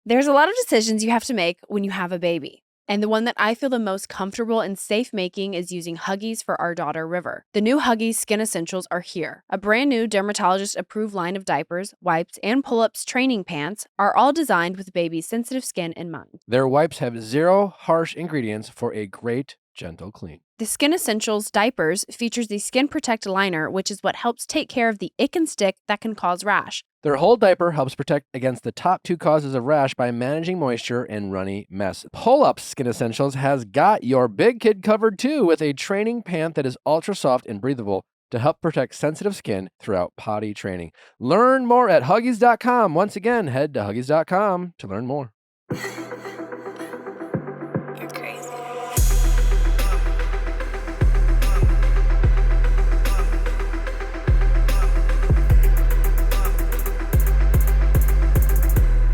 There's a lot of decisions you have to make when you have a baby. And the one that I feel the most comfortable and safe making is using Huggies for our daughter, River. The new Huggies Skin Essentials are here. A brand new dermatologist-approved line of diapers, wipes, and pull-ups training pants are all designed with baby's sensitive skin in mind. Their wipes have 0 harsh ingredients for a great, gentle clean. The Skin Essentials diapers features the Skin Protect liner, which is what helps take care of the ick and stick that can cause rash. Their whole diaper helps protect against the top 2 causes of rash by managing moisture and runny mess. Pull-Up Skin Essentials has got your big kid covered too with a training pant that is ultra soft and breathable to help protect sensitive skin throughout potty training. Learn more at Huggies.com. Once again, head to Huggies.com to learn more. You're crazy.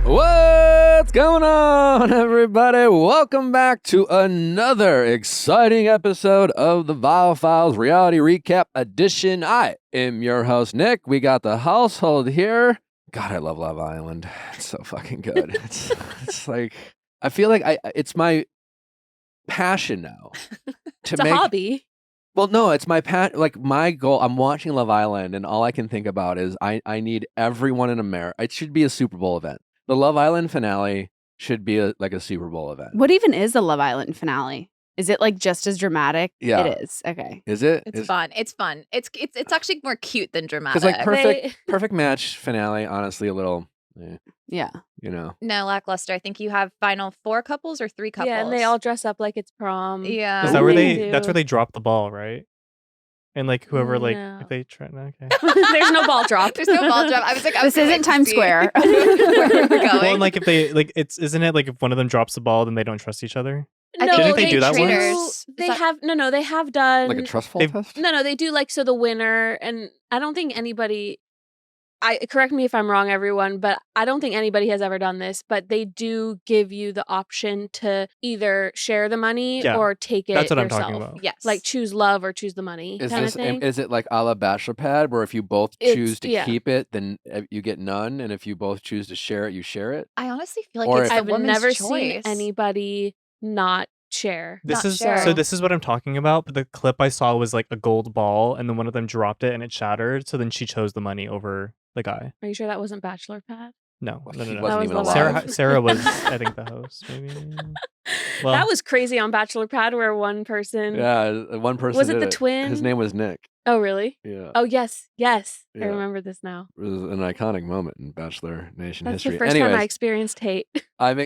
What's going on, everybody? Welcome back to another exciting episode of the Viall Files Reality Recap Edition. I am your host, Nick. We got the household here. God, I love Love Island. It's so fucking good. It's like, I feel like it's my passion now. It's a hobby. Well, no, it's my my goal. I'm watching Love Island, and all I can think about is I need everyone in America. It should be a Super Bowl event. The Love Island finale should be a Super Bowl event. What even is a Love Island finale? Is it like just as dramatic? Yeah. It is. Okay. Is it? It's fun. It's fun. It's actually more cute than dramatic. Because like perfect match finale, honestly, a little, Yeah. you know. No, lackluster. I think you have final 4 couples or 3 couples. Yeah, and they all dress up like it's prom. Yeah. Is that where that's where they drop the ball, right? And like whoever No. if they try, okay. There's no ball drop. There's no ball drop. I was like, This isn't Times Square. where we're going. Well, and like if they isn't it like if one of them drops the ball, then they don't trust each other? I think Didn't they do that trainers- once? They Is that- have they have done Like a trust fall They've- test? No, they do like so the winner, and I don't think anybody. Correct me if I'm wrong, everyone, but I don't think anybody has ever done this. But they do give you the option to either share the money Yeah, or take it. that's what I'm yourself. talking about. Yes. Like choose love or choose the money Is kind this of thing. is it like a la Bachelorette, where if you both It's- choose to yeah. keep it, then you get none, and if you both choose to share it, you share it? I honestly feel like Or it's if- the I've woman's never choice. seen anybody not share. This Not is sure. so this is what I'm talking about. But the clip I saw was like a gold ball, and then one of them dropped it and it shattered. So then she chose the money over the guy. Are you sure that wasn't Bachelor Pad? No, Well, no, he no, wasn't That even was alive. Love Sarah was, I think, the host. Maybe. Well, That was crazy on Bachelor Pad where one person. Yeah, one person Was it did the twin? His name was Nick. Oh, really? Yeah. Oh, yes. Yes. Yeah. I remember this now. It was an iconic moment in Bachelor Nation That's history. the first time I Anyways, experienced hate. I'm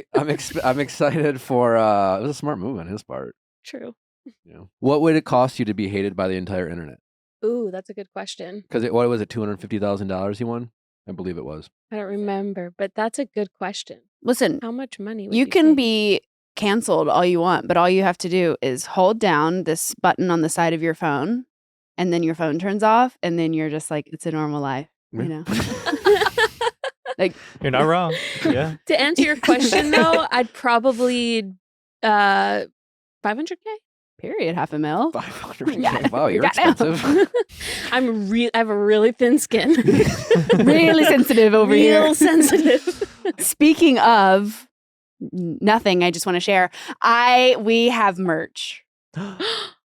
excited for it was a smart move on his part. True. You know. What would it cost you to be hated by the entire internet? Ooh, that's a good question. Because what was it, $250,000 he won? I believe it was. I don't remember, but that's a good question. Listen, How much money would you you can pay? be canceled all you want, but all you have to do is hold down this button on the side of your phone, and then your phone turns off, and then you're just like, it's a normal life, you know? Like, you're not wrong. Yeah. To answer your question, though, I'd probably 500K. period, $500,000. 500. Yeah. Wow, you're Goddamn. expensive. I have a really thin skin. Really sensitive over here. Real sensitive. Speaking of nothing, I just want to share. We have merch.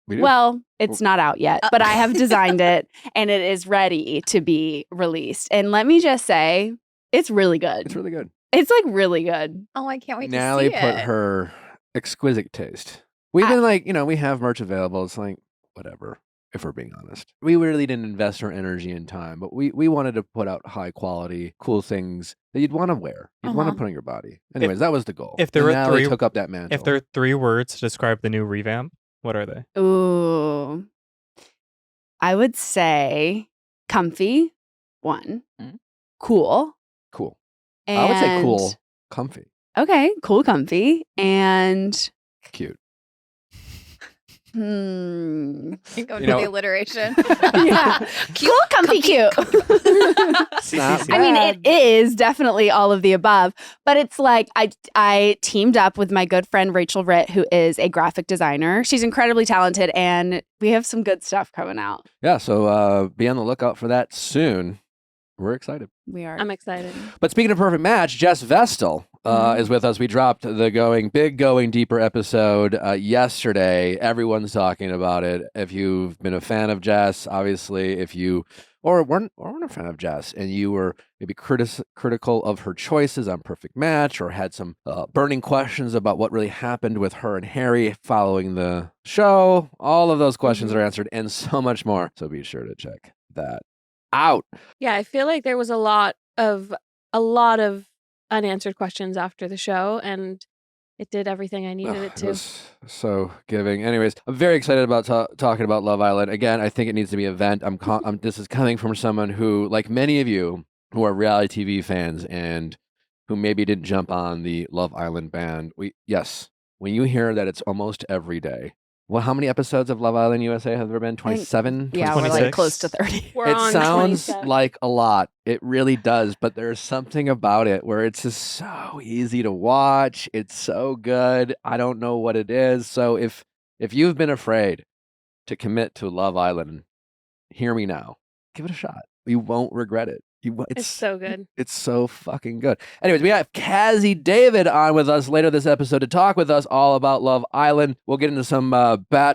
We do? Well, it's not out yet, but I have designed it and it is ready to be released. And let me just say, it's really good. It's really good. It's like really good. Oh, I can't wait Natalie to see put it. her exquisite taste. We've been like, we have merch available. It's like, whatever, if we're being honest. We really didn't invest our energy and time, but we wanted to put out high quality, cool things that you'd want to wear. You'd want to Uh-huh. put on your body. Anyways, that was the goal. if there And were Natalie three- took up that mantle. If there are 3 words to describe the new revamp, what are they? Ooh. I would say comfy, one. Mm. Cool. Cool. And, I would say cool, comfy, Okay, cool, comfy. And cute. Go You to know- the alliteration. yeah. Cool, comfy, cute. Not I mean, bad. it is definitely all of the above, but it's like I teamed up with my good friend Rachel Ritt, who is a graphic designer. She's incredibly talented, and we have some good stuff coming out. Yeah, so be on the lookout for that soon. We're excited. We are. I'm excited. But speaking of perfect match, Jess Vestal is with us. We dropped the Going Deeper episode yesterday. Everyone's talking about it. If you've been a fan of Jess, obviously, if you weren't a fan of Jess and you were maybe critical of her choices on Perfect Match, or had some burning questions about what really happened with her and Harry following the show, all of those questions are answered and so much more. So be sure to check that out. Yeah, I feel like there was a lot of unanswered questions after the show, and it did everything I needed it to. It was so giving. Anyways, I'm very excited about talking about Love Island. Again, I think it needs to be an event. This is coming from someone who, like many of you who are reality TV fans and who maybe didn't jump on the Love Island band. When you hear that it's almost every day. Well, how many episodes of Love Island USA have there been? 27? Yeah, we're like 26? close to 30. We're It on sounds 27. like a lot. It really does, but there's something about it where it's just so easy to watch. It's so good. I don't know what it is. So if you've been afraid to commit to Love Island, hear me now. Give it a shot. You won't regret it. It's so good. It's so fucking good. Anyways, we have Cazzie David on with us later this episode to talk with us all about Love Island. We'll get into some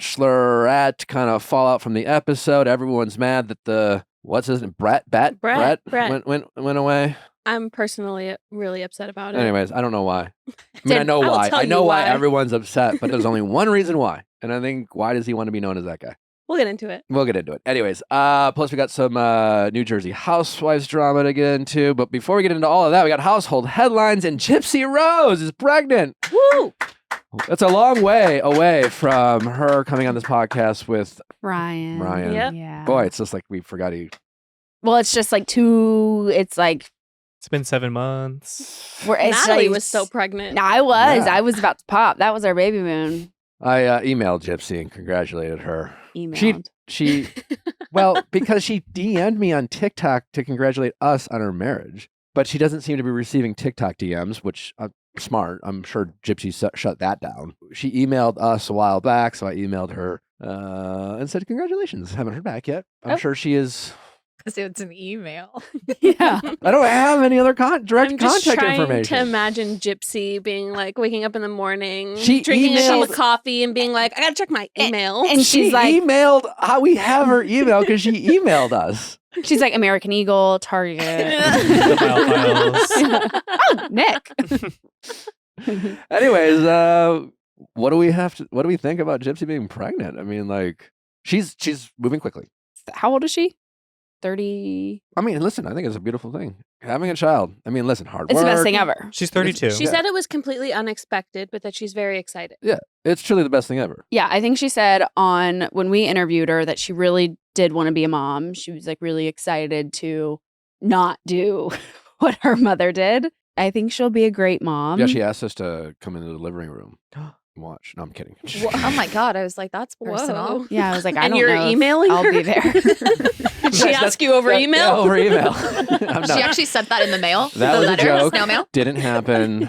Bachelorette kind of fallout from the episode. Everyone's mad that what's his name? Brett went away. I'm personally really upset about it. Anyways, I don't know why. I mean, I know I'll why. tell I know you why why. everyone's upset, but there's only one reason why. And I think, why does he want to be known as that guy? We'll get into it. We'll get into it. Anyways, plus we got some New Jersey Housewives drama to get into. But before we get into all of that, we got household headlines, and Gypsy Rose is pregnant. Woo! That's a long way away from her coming on this podcast with Ryan. Yep. Yeah. Boy, it's just like we forgot Well, it's just like it's like, It's been 7 months. it's Natalie like, was so pregnant. No, I was. Yeah. I was about to pop. That was our baby moon. I emailed Gypsy and congratulated her. Emailed. She well, because she DM'd me on TikTok to congratulate us on our marriage, but she doesn't seem to be receiving TikTok DMs, which smart. I'm sure Gypsy shut that down. She emailed us a while back, so I emailed her and said congratulations. Haven't heard back yet. I'm sure she is. Because it's an email. Yeah. I don't have any other direct I'm just contact trying information. to imagine Gypsy being like waking up in the morning, She drinking a cup emailed- of coffee and being like, I gotta check my email. And she she's like, emailed. How we have her email because she emailed us. she's like American Eagle, Target. The Viall Files. Oh, Nick. Anyways, what do we think about Gypsy being pregnant? I mean, like she's moving quickly. How old is she? 30. I mean, listen, I think it's a beautiful thing. Having a child. I mean, listen, hard It's work. the best thing ever. She's 32. She said it was completely unexpected, but that she's very excited. It's truly the best thing ever. Yeah, I think she said when we interviewed her that she really did want to be a mom. She was like really excited to not do what her mother did. I think she'll be a great mom. Yeah, she asked us to come into the living room and watch. No, I'm kidding. Oh my God. I was like, that's personal. Whoa. Yeah, I was like, I And don't you're know if emailing I'll her? be there. Did she ask you over email? Yeah, over email. She actually sent that in the mail. That the was a letter, joke. snail mail. Didn't happen.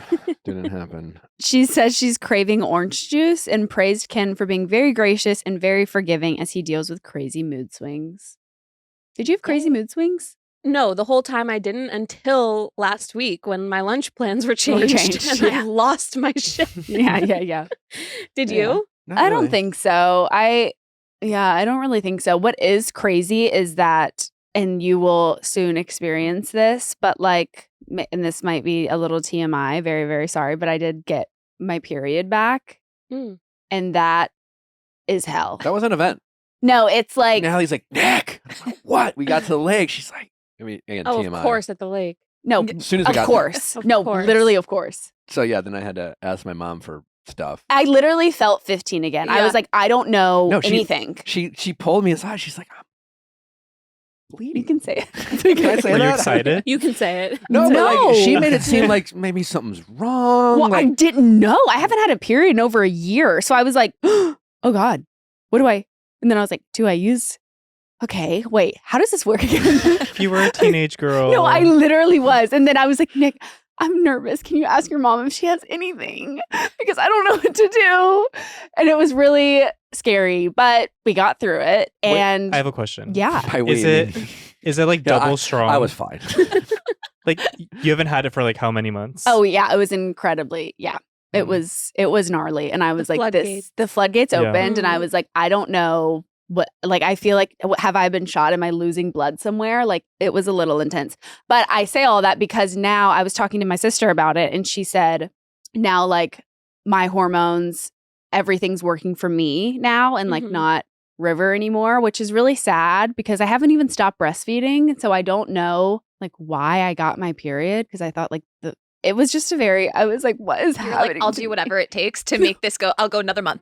She says she's craving orange juice and praised Ken for being very gracious and very forgiving as he deals with crazy mood swings. Did you have crazy mood swings? No, the whole time I didn't until last week when my lunch plans were changed, and I lost my shit. Yeah. Did Yeah. you? Not I don't really. think so. I don't really think so. What is crazy is that, and you will soon experience this, but like, and this might be a little TMI, very, very sorry, but I did get my period back. Mm. And that is hell. That was an event. No, it's like, Natalie's like, Nick, I'm like, what? We got to the lake. She's like, I mean, again, Oh, TMI. of course, at the lake. no, As soon as we of got course. Of No, course. literally, of course. So yeah, then I had to ask my mom for stuff. I literally felt 15 again. I Yeah. was like, I don't know No, she- anything. She pulled me aside. She's like, I'm You bleeding. can say it. Can I say Were you that? excited? You can say it. No, but like she No. made it seem like maybe something's wrong. Well, I like, didn't know. I haven't had a period in over a year. So I was like, oh God, what do I? And then I was like, do I use? Okay, wait, how does this work again? You were a teenage girl. No, I literally was. And then I was like, Nick, I'm nervous. Can you ask your mom if she has anything? Because I don't know what to do. And it was really scary, but we got through it. Wait, And I have a question. yeah. by we, Is I it mean- is it like Yeah, double strong? I was fine. Like you haven't had it for like how many months? Oh yeah, it was incredibly It Mm. was gnarly, and I was like, floodgates. the floodgates Yeah. opened, and I Mhm. was like, I don't know what. Like, I feel like, have I been shot? Am I losing blood somewhere? Like, it was a little intense. But I say all that because now I was talking to my sister about it, and she said, now like my hormones, everything's working for me now, and like Mhm. not River anymore, which is really sad because I haven't even stopped breastfeeding, so I don't know like why I got my period because I thought like it was just I was like, what is You're happening? like, I'll to do me? whatever it takes to make this go. I'll go another month.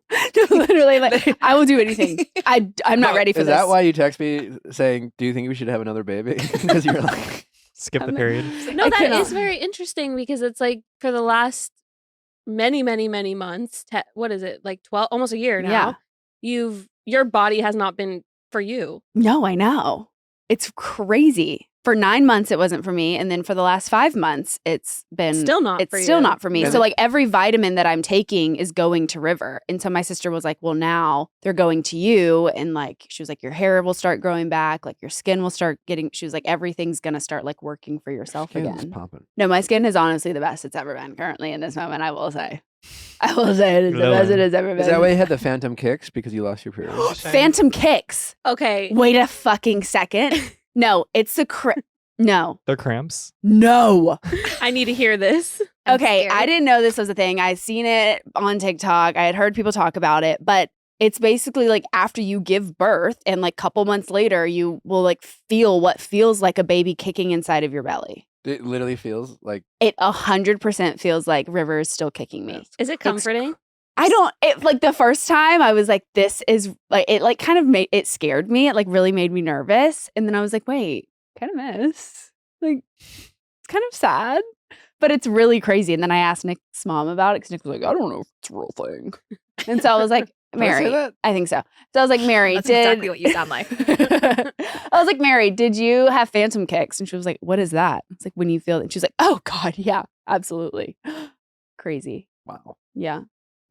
Literally, like, I will do anything. I'm not ready for Is this. that why you text me saying, do you think we should have another baby? Because you're like, Skip the I'm- period. No, I that cannot. is very interesting because it's like for the last many months, what is it, like 12, almost a year now, your body has not been for you. No, I know. It's crazy. For 9 months, it wasn't for me. And then for the last 5 months, it's been Still not it's for still you. not for me. And So like every vitamin that I'm taking is going to River. And so my sister was like, well, now they're going to you. And like, she was like, your hair will start growing back. Like your skin will start getting, she was like, everything's going to start like working for yourself skin's again. popping. No, my skin is honestly the best it's ever been currently in this moment. I will say. I will say it is the best it has ever been. Is that why you had the phantom kicks? Because you lost your period? Phantom kicks. Okay. Wait a fucking second. No, it's the no. They're cramps. No. I need to hear this. I'm Okay, scared. I didn't know this was a thing. I seen it on TikTok. I had heard people talk about it, but it's basically like after you give birth and like couple months later, you will like feel what feels like a baby kicking inside of your belly. It literally feels like It 100% feels like River is still kicking me. Is it comforting? It like the first time I was like, this is like, it like kind of made, it scared me. It like really made me nervous. And then I was like, wait, kind of miss. Like, it's kind of sad, but it's really crazy. And then I asked Nick's mom about it because Nick was like, I don't know if it's a real thing. And so I was like, Did I say Mary, that? I think so. So I was like, Mary, That's did exactly what you sound like. I was like, Mary, did you have phantom kicks? And she was like, what is that? It's like when you feel it. She was like, oh God, yeah, absolutely. Crazy. Wow. Yeah.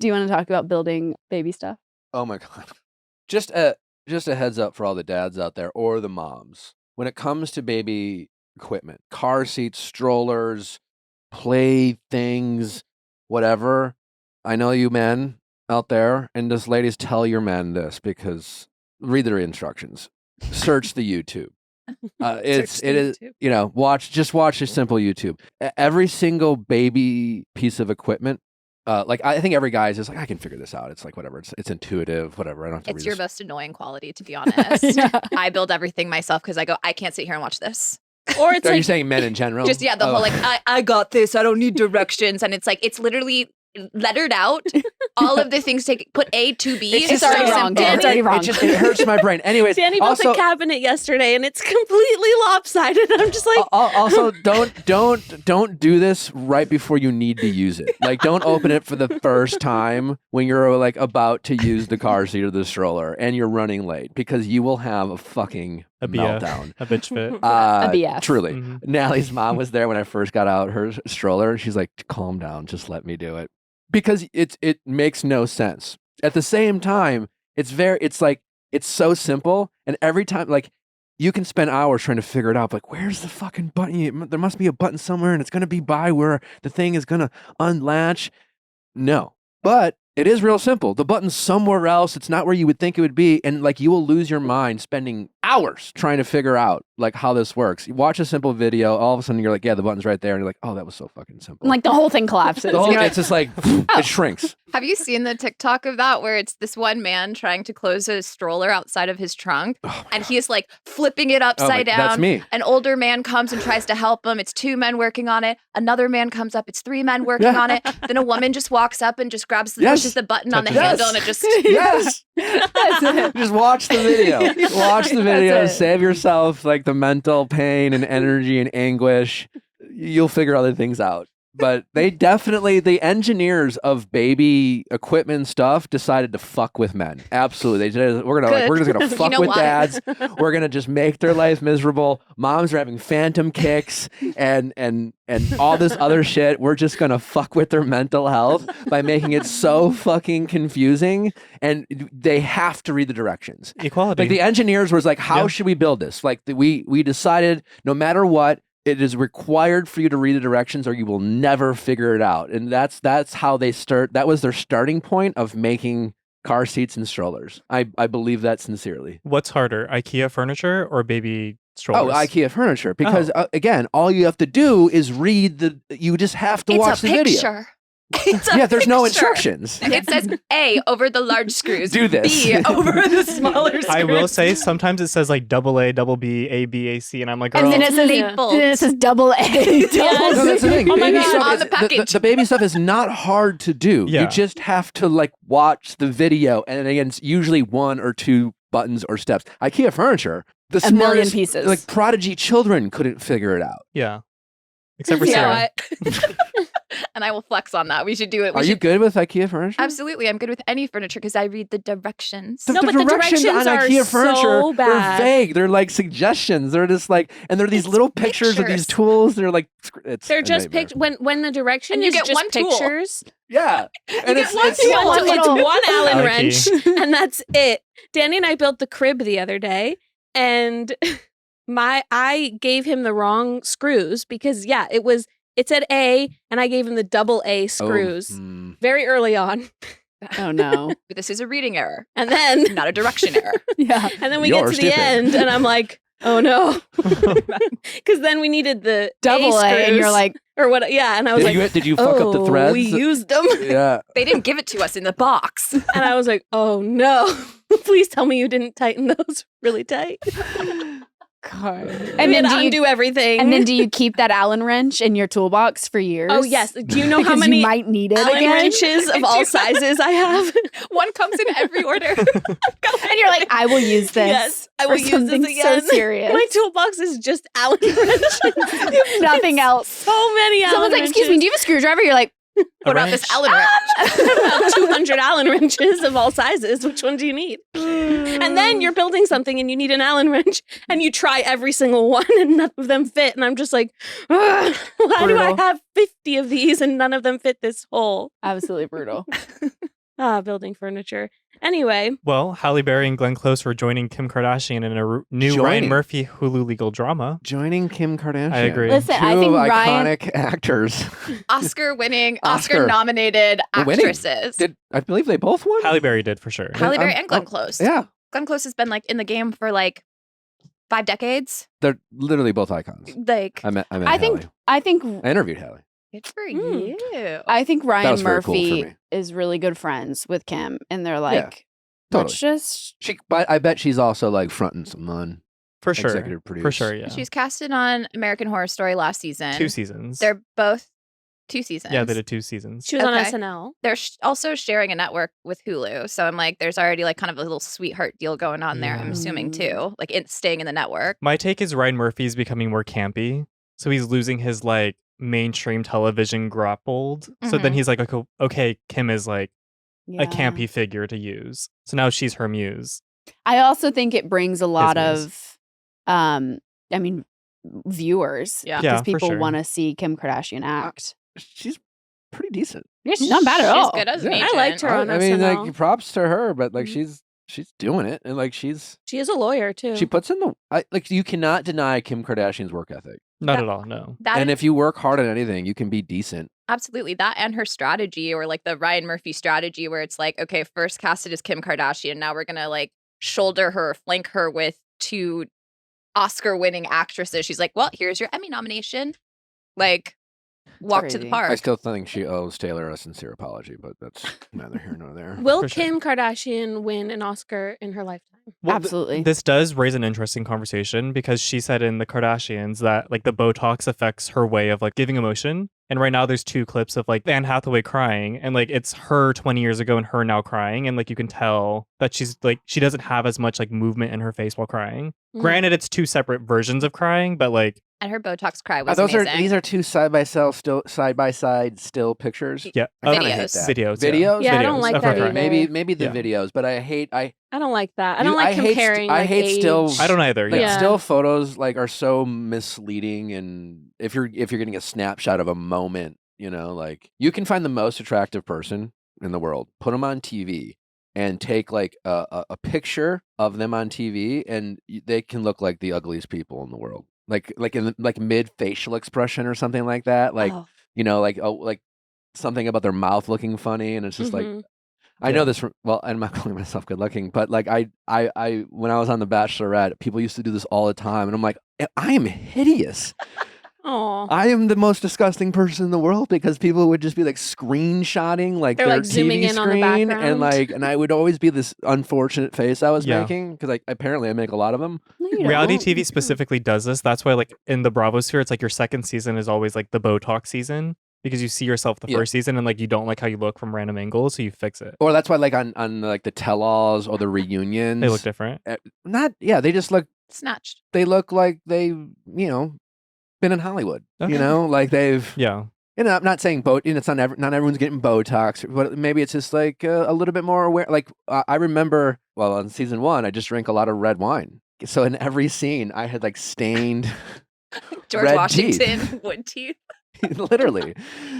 Do you want to talk about building baby stuff? Oh my God. Just a heads up for all the dads out there or the moms. When it comes to baby equipment, car seats, strollers, play things, whatever. I know you men out there, and just ladies, tell your men this because read their instructions. Search the YouTube. It is watch a simple YouTube. Every single baby piece of equipment. Like I think every guy is just like I can figure this out. It's like whatever. It's intuitive. Whatever. I don't have to. It's read your this. most annoying quality, to be honest. Yeah. I build everything myself because I go, I can't sit here and watch this. Or it's Are you like saying men in general? Just the Oh. whole like I got this. I don't need directions, and it's like it's literally lettered out. All of the things put A to B. It's It's just already so wrong. Danny- It's already wrong. It hurts my brain. Anyways, Danny built also a cabinet yesterday and it's completely lopsided. I'm just like, also don't do this right before you need to use it. Like don't open it for the first time when you're like about to use the car seat or the stroller and you're running late because you will have a fucking A BF. meltdown. A bitch fit. A BF. Truly. Mhm. Natalie's mom was there when I first got out her stroller and she's like, calm down, just let me do it. Because it makes no sense. At the same time, it's so simple. And every time, like, you can spend hours trying to figure it out. Like, where's the fucking button? There must be a button somewhere and it's going to be by where the thing is going to unlatch. No. But it is real simple. The button's somewhere else. It's not where you would think it would be. And like you will lose your mind spending hours trying to figure out like how this works. You watch a simple video, all of a sudden you're like, yeah, the button's right there. And you're like, oh, that was so fucking simple. Like the whole thing collapses. the whole, You're like, it's just like, it shrinks. Have you seen the TikTok of that where it's this one man trying to close a stroller outside of his trunk Oh my and God. he's like flipping it Oh my- upside down? That's me. An older man comes and tries to help him. It's 2 men working on it. Another man comes up. It's 3 men working Yeah. on it. Then a woman just walks up and just grabs Yes. pushes the button on the Touches it. handle and it just Yes. That's it. Just watch the video. Watch the video. That's it. Save yourself like the mental pain and energy and anguish. You'll figure other things out. But they definitely, the engineers of baby equipment and stuff decided to fuck with men. Absolutely. They did, we're just gonna You fuck know with why? dads. We're gonna just make their life miserable. Moms are having phantom kicks and all this other shit. We're just gonna fuck with their mental health by making it so fucking confusing. And they have to read the directions. Equality. Like the engineers was like, how Yeah. should we build this? Like we decided no matter what, it is required for you to read the directions or you will never figure it out. And that's how they start. That was their starting point of making car seats and strollers. I believe that sincerely. What's harder, IKEA furniture or baby strollers? Oh, IKEA furniture. Because again, all you have to do is read you just have to watch the video. It's a There's no picture. instructions. It says A over the large screws. Do this. B over the smaller screws. I will say sometimes it says like double A, double B, A, B, A, C, and I'm like, girl, And then it says, Labeled. and then it says double A. Yes. No, that's the thing. Oh my Baby God. stuff On is- the package. the baby stuff is not hard to do. Yeah. You just have to like watch the video, and again, it's usually 1 or 2 buttons or steps. IKEA furniture, the A million smartest, pieces. like prodigy children couldn't figure it out. yeah. Except for You know Sarah. what? And I will flex on that. We should do it. We Are you should- good with IKEA furniture? Absolutely. I'm good with any furniture because I read the directions. The, No, the but the directions on directions are IKEA furniture so are bad. vague. They're like suggestions. They're just like, and they're these It's little pictures of these pictures. tools. They're like, it's They're a just nightmare. when the direction And you is get just one tool. pictures. Yeah, and get one it's tool. One, it's little- one Allen Allen wrench, key. and that's it. Danny and I built the crib the other day, and I gave him the wrong screws because it said A, and I gave him the double A screws very early on, Oh no. This is a reading error, and then not a direction error. Yeah. we You're get to stupid. the end, and I'm like, oh no, because then we needed the Double A, and you're screws, like, or what? Yeah, and I was like, Did you fuck up the threads? we used them. Yeah. They didn't give it to us in the box. And I was like, oh no, please tell me you didn't tighten those really tight. God. And And then then do you undo everything. And then do you keep that Allen wrench in your toolbox for years? oh yes, do you know how Because many you might need it Allen again? wrenches of all sizes I have? One comes in every order. And you're like, I will use this. Yes, I will for use something this again. so serious. My toolbox is just Allen wrenches. Nothing else. So many Allen Someone's like, excuse me, do you have a screwdriver? You're like, What about this Allen wrench? About 200 Allen wrenches of all sizes. Which one do you need? And then you're building something and you need an Allen wrench and you try every single one and none of them fit. And I'm just like, why do I Brutal. have 50 of these and none of them fit this hole? absolutely brutal. Building furniture. Anyway, Well, Halle Berry and Glenn Close were joining Kim Kardashian in a new Ryan Joining. Murphy Hulu legal drama. Joining Kim Kardashian. I agree. Listen, Two I think of Ryan. iconic actors. Oscar-winning, Oscar. Oscar-nominated Winning. actresses. I believe they both won? Halle Berry did for sure. Halle Berry I'm- and Glenn Close. Yeah. Glenn Close has been like in the game for like 5 decades. They're literally both icons. Like, I met I think. Halle. I think. I interviewed Halle. good for Mm. you. I think That Ryan was very cool for Murphy me. is really good friends with Kim, and they're like, Totally. let's just. But I bet she's also like fronting some on For sure. executive produce. For sure, yeah. She was casted on American Horror Story last season. 2 seasons. They're both 2 seasons. Yeah, they did 2 seasons. she was on Okay. SNL. They're also sharing a network with Hulu. So I'm like, there's already like kind of a little sweetheart deal going on there, I'm Yeah. assuming too. Like staying in the network. My take is Ryan Murphy's becoming more campy. So he's losing his like mainstream television grappled. So then Mhm. he's like, okay, Kim is like Yeah. a campy figure to use. So now she's her muse. I also think it brings a lot Business. of, I mean, viewers. Yeah. Yeah, Because for people sure. want to see Kim Kardashian act. She's pretty decent. Yeah, she's not bad at all. She's good as an Yeah. agent. I liked her on I mean, SNL. like props to her, but like Mhm. she's doing it, and like She is a lawyer too. she puts in the like you cannot deny Kim Kardashian's work ethic. Not Yeah. at all, no. That And is- if you work hard at anything, you can be decent. Absolutely. That and her strategy, or like the Ryan Murphy strategy, where it's like, okay, first casted as Kim Kardashian. Now we're going to like shoulder her, flank her with 2 Oscar winning actresses. She's like, well, here's your Emmy nomination. Like, walk to the crazy. I park. still think she owes Taylor a sincere apology, but that's neither here nor there. Will For sure. Kim Kardashian win an Oscar in her lifetime? Well, Absolutely. This does raise an interesting conversation because she said in the Kardashians that like the Botox affects her way of like giving emotion. And right now there's 2 clips of like Anne Hathaway crying and like it's her 20 years ago and her now crying. And like you can tell that she's like, she doesn't have as much like movement in her face while crying. Mhm. Granted, it's 2 separate versions of crying, but like, And her Botox cry was Those amazing. these are 2 side by side still pictures. yeah. I kinda Videos. hate that. Videos. Videos? Yeah, I don't Videos like of her that crying. either. Maybe the Yeah. videos, but I I don't like that. I don't like hate comparing. I like, hate still age. I don't either. like Yeah. Yeah. still photos like are so misleading, and if you're getting a snapshot of a moment, you know, like you can find the most attractive person in the world, put them on TV, and take like a picture of them on TV, and they can look like the ugliest people in the world. in like mid facial expression or something like that. Like Oh. like something about their mouth looking funny, and it's just like I know this from I'm not calling myself good looking, but like I when I was on The Bachelorette, people used to do this all the time, and I'm like, I am hideous. Oh, I am the most disgusting person in the world because people would just be like screenshotting like They're, their like, zooming TV in on the screen background. and I would always be this unfortunate face I was Yeah. making because apparently I make a lot of them. No, you Reality don't. TV specifically does this. That's why, like, in the Bravo sphere, it's like your second season is always like the Botox season because you see yourself the Yeah. first season and like you don't like how you look from random angles, so you fix it. Or that's why like on like the tell-alls or the reunions, They look different. They just look Snatched. they look like they been in Hollywood. Okay. Like they've Yeah. I'm not saying it's not not everyone's getting Botox, but maybe it's just like a little bit more aware. Like I remember, on season 1, I just drank a lot of red wine. So in every scene, I had like stained George red Washington, teeth. wood teeth. Literally.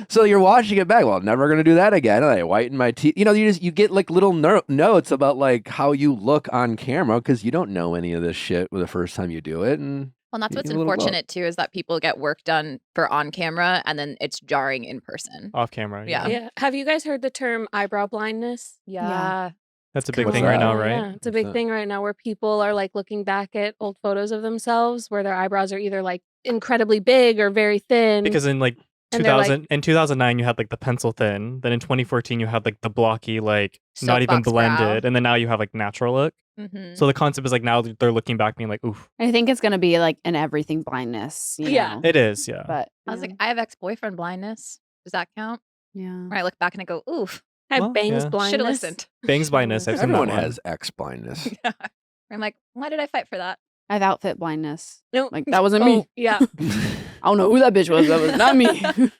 So you're watching it back. Well, never gonna do that again. And I whiten my teeth. You get like little notes about like how you look on camera because you don't know any of this shit the first time you do it. And Well, that's You what's get a little glow. unfortunate too is that people get work done for on camera and then it's jarring in person. Off camera. Yeah. yeah. Have you guys heard the term eyebrow blindness? Yeah. That's a big What's thing that? right now, Yeah, right? it's a What's big that? thing right now where people are like looking back at old photos of themselves where their eyebrows are either like incredibly big or very thin. Because in like And they're, 2000 in 2009 you had like the pencil thin, then in 2014 you had like the blocky, like not even Soapbox brow. blended, and then now you have like natural look. Mm-hmm. So the concept is like now they're looking back being like, oof. I think it's gonna be like an everything blindness. Yeah. know? It is, yeah. But I was like, I have ex-boyfrend blindness. Does that count? yeah. Where I look back and I go, oof, I have Well, bangs yeah. should blindness. have listened. Bangs blindness. I've seen everyone that one. has X blindness. Yeah. I'm like, why did I fight for that? I have outfit blindness. No, Like that wasn't oh, me. yeah. I don't know who that bitch was. That was not me.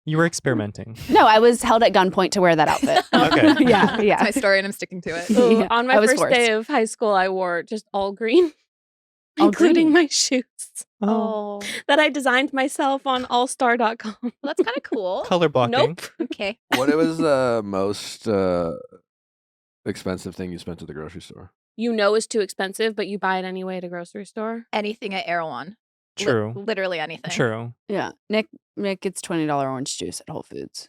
You were experimenting. No, I was held at gunpoint to wear that outfit. Okay. yeah, It's yeah. my story and I'm sticking to it. Ooh, Yeah, on I my was first forced. day of high school, I wore just all green, All including green? my shoes Oh, that I designed myself on allstar.com. well, that's kind of cool. Color blocking. Nope. Okay. What was the most expensive thing you spent at the grocery store? You know it's too expensive, but you buy it anyway at a grocery store. Anything at Erewhon. True. Literally anything. True. Yeah. Nick gets $20 orange juice at Whole Foods.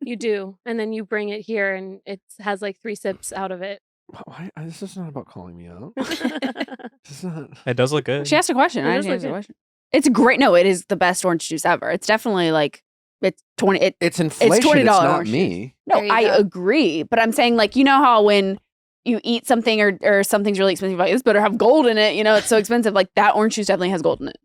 You do. And then you bring it here and it has like 3 sips out of it. Why? This is not about calling me out. This is not. It does look good. She asked a question. It I does just look asked a good. question. It's great. No, it is the best orange juice ever. It's definitely like it's 20. It's inflation. It's $20 not orange me. No, There you I go. agree. But I'm saying like, you know how when you eat something or something's really expensive, like this better have gold in it. It's so expensive. Like that orange juice definitely has gold in it.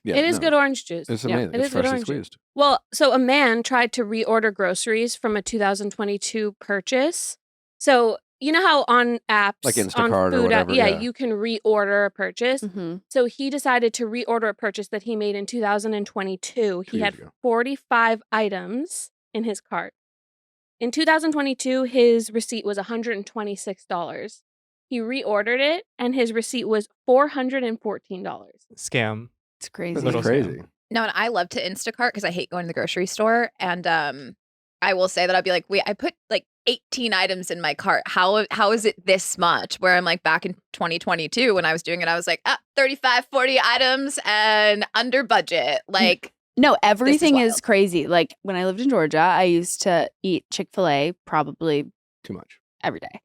Yeah, It is no, good orange juice. It's Yeah, amazing. it It's is good freshly orange juice. squeezed. Well, so a man tried to reorder groceries from a 2022 purchase. So you know how on apps, Like on Instacart or food whatever, yeah, yeah. you can reorder a purchase. Mm-hmm. So he decided to reorder a purchase that he made in 2022. He years had ago. 45 items in his cart. In 2022, his receipt was $126. He reordered it, and his receipt was $414. Scam. It's crazy. This Little is crazy. No, and I love to Instacart because I hate going to the grocery store. And I will say that I'd be like, wait, I put like 18 items in my cart. How is it this much? Where I'm like back in 2022 when I was doing it, I was like, 35, 40 items and under budget. Like, No, everything is wild. crazy. Like when I lived in Georgia, I used to eat Chick-fil-A probably Too much. every day.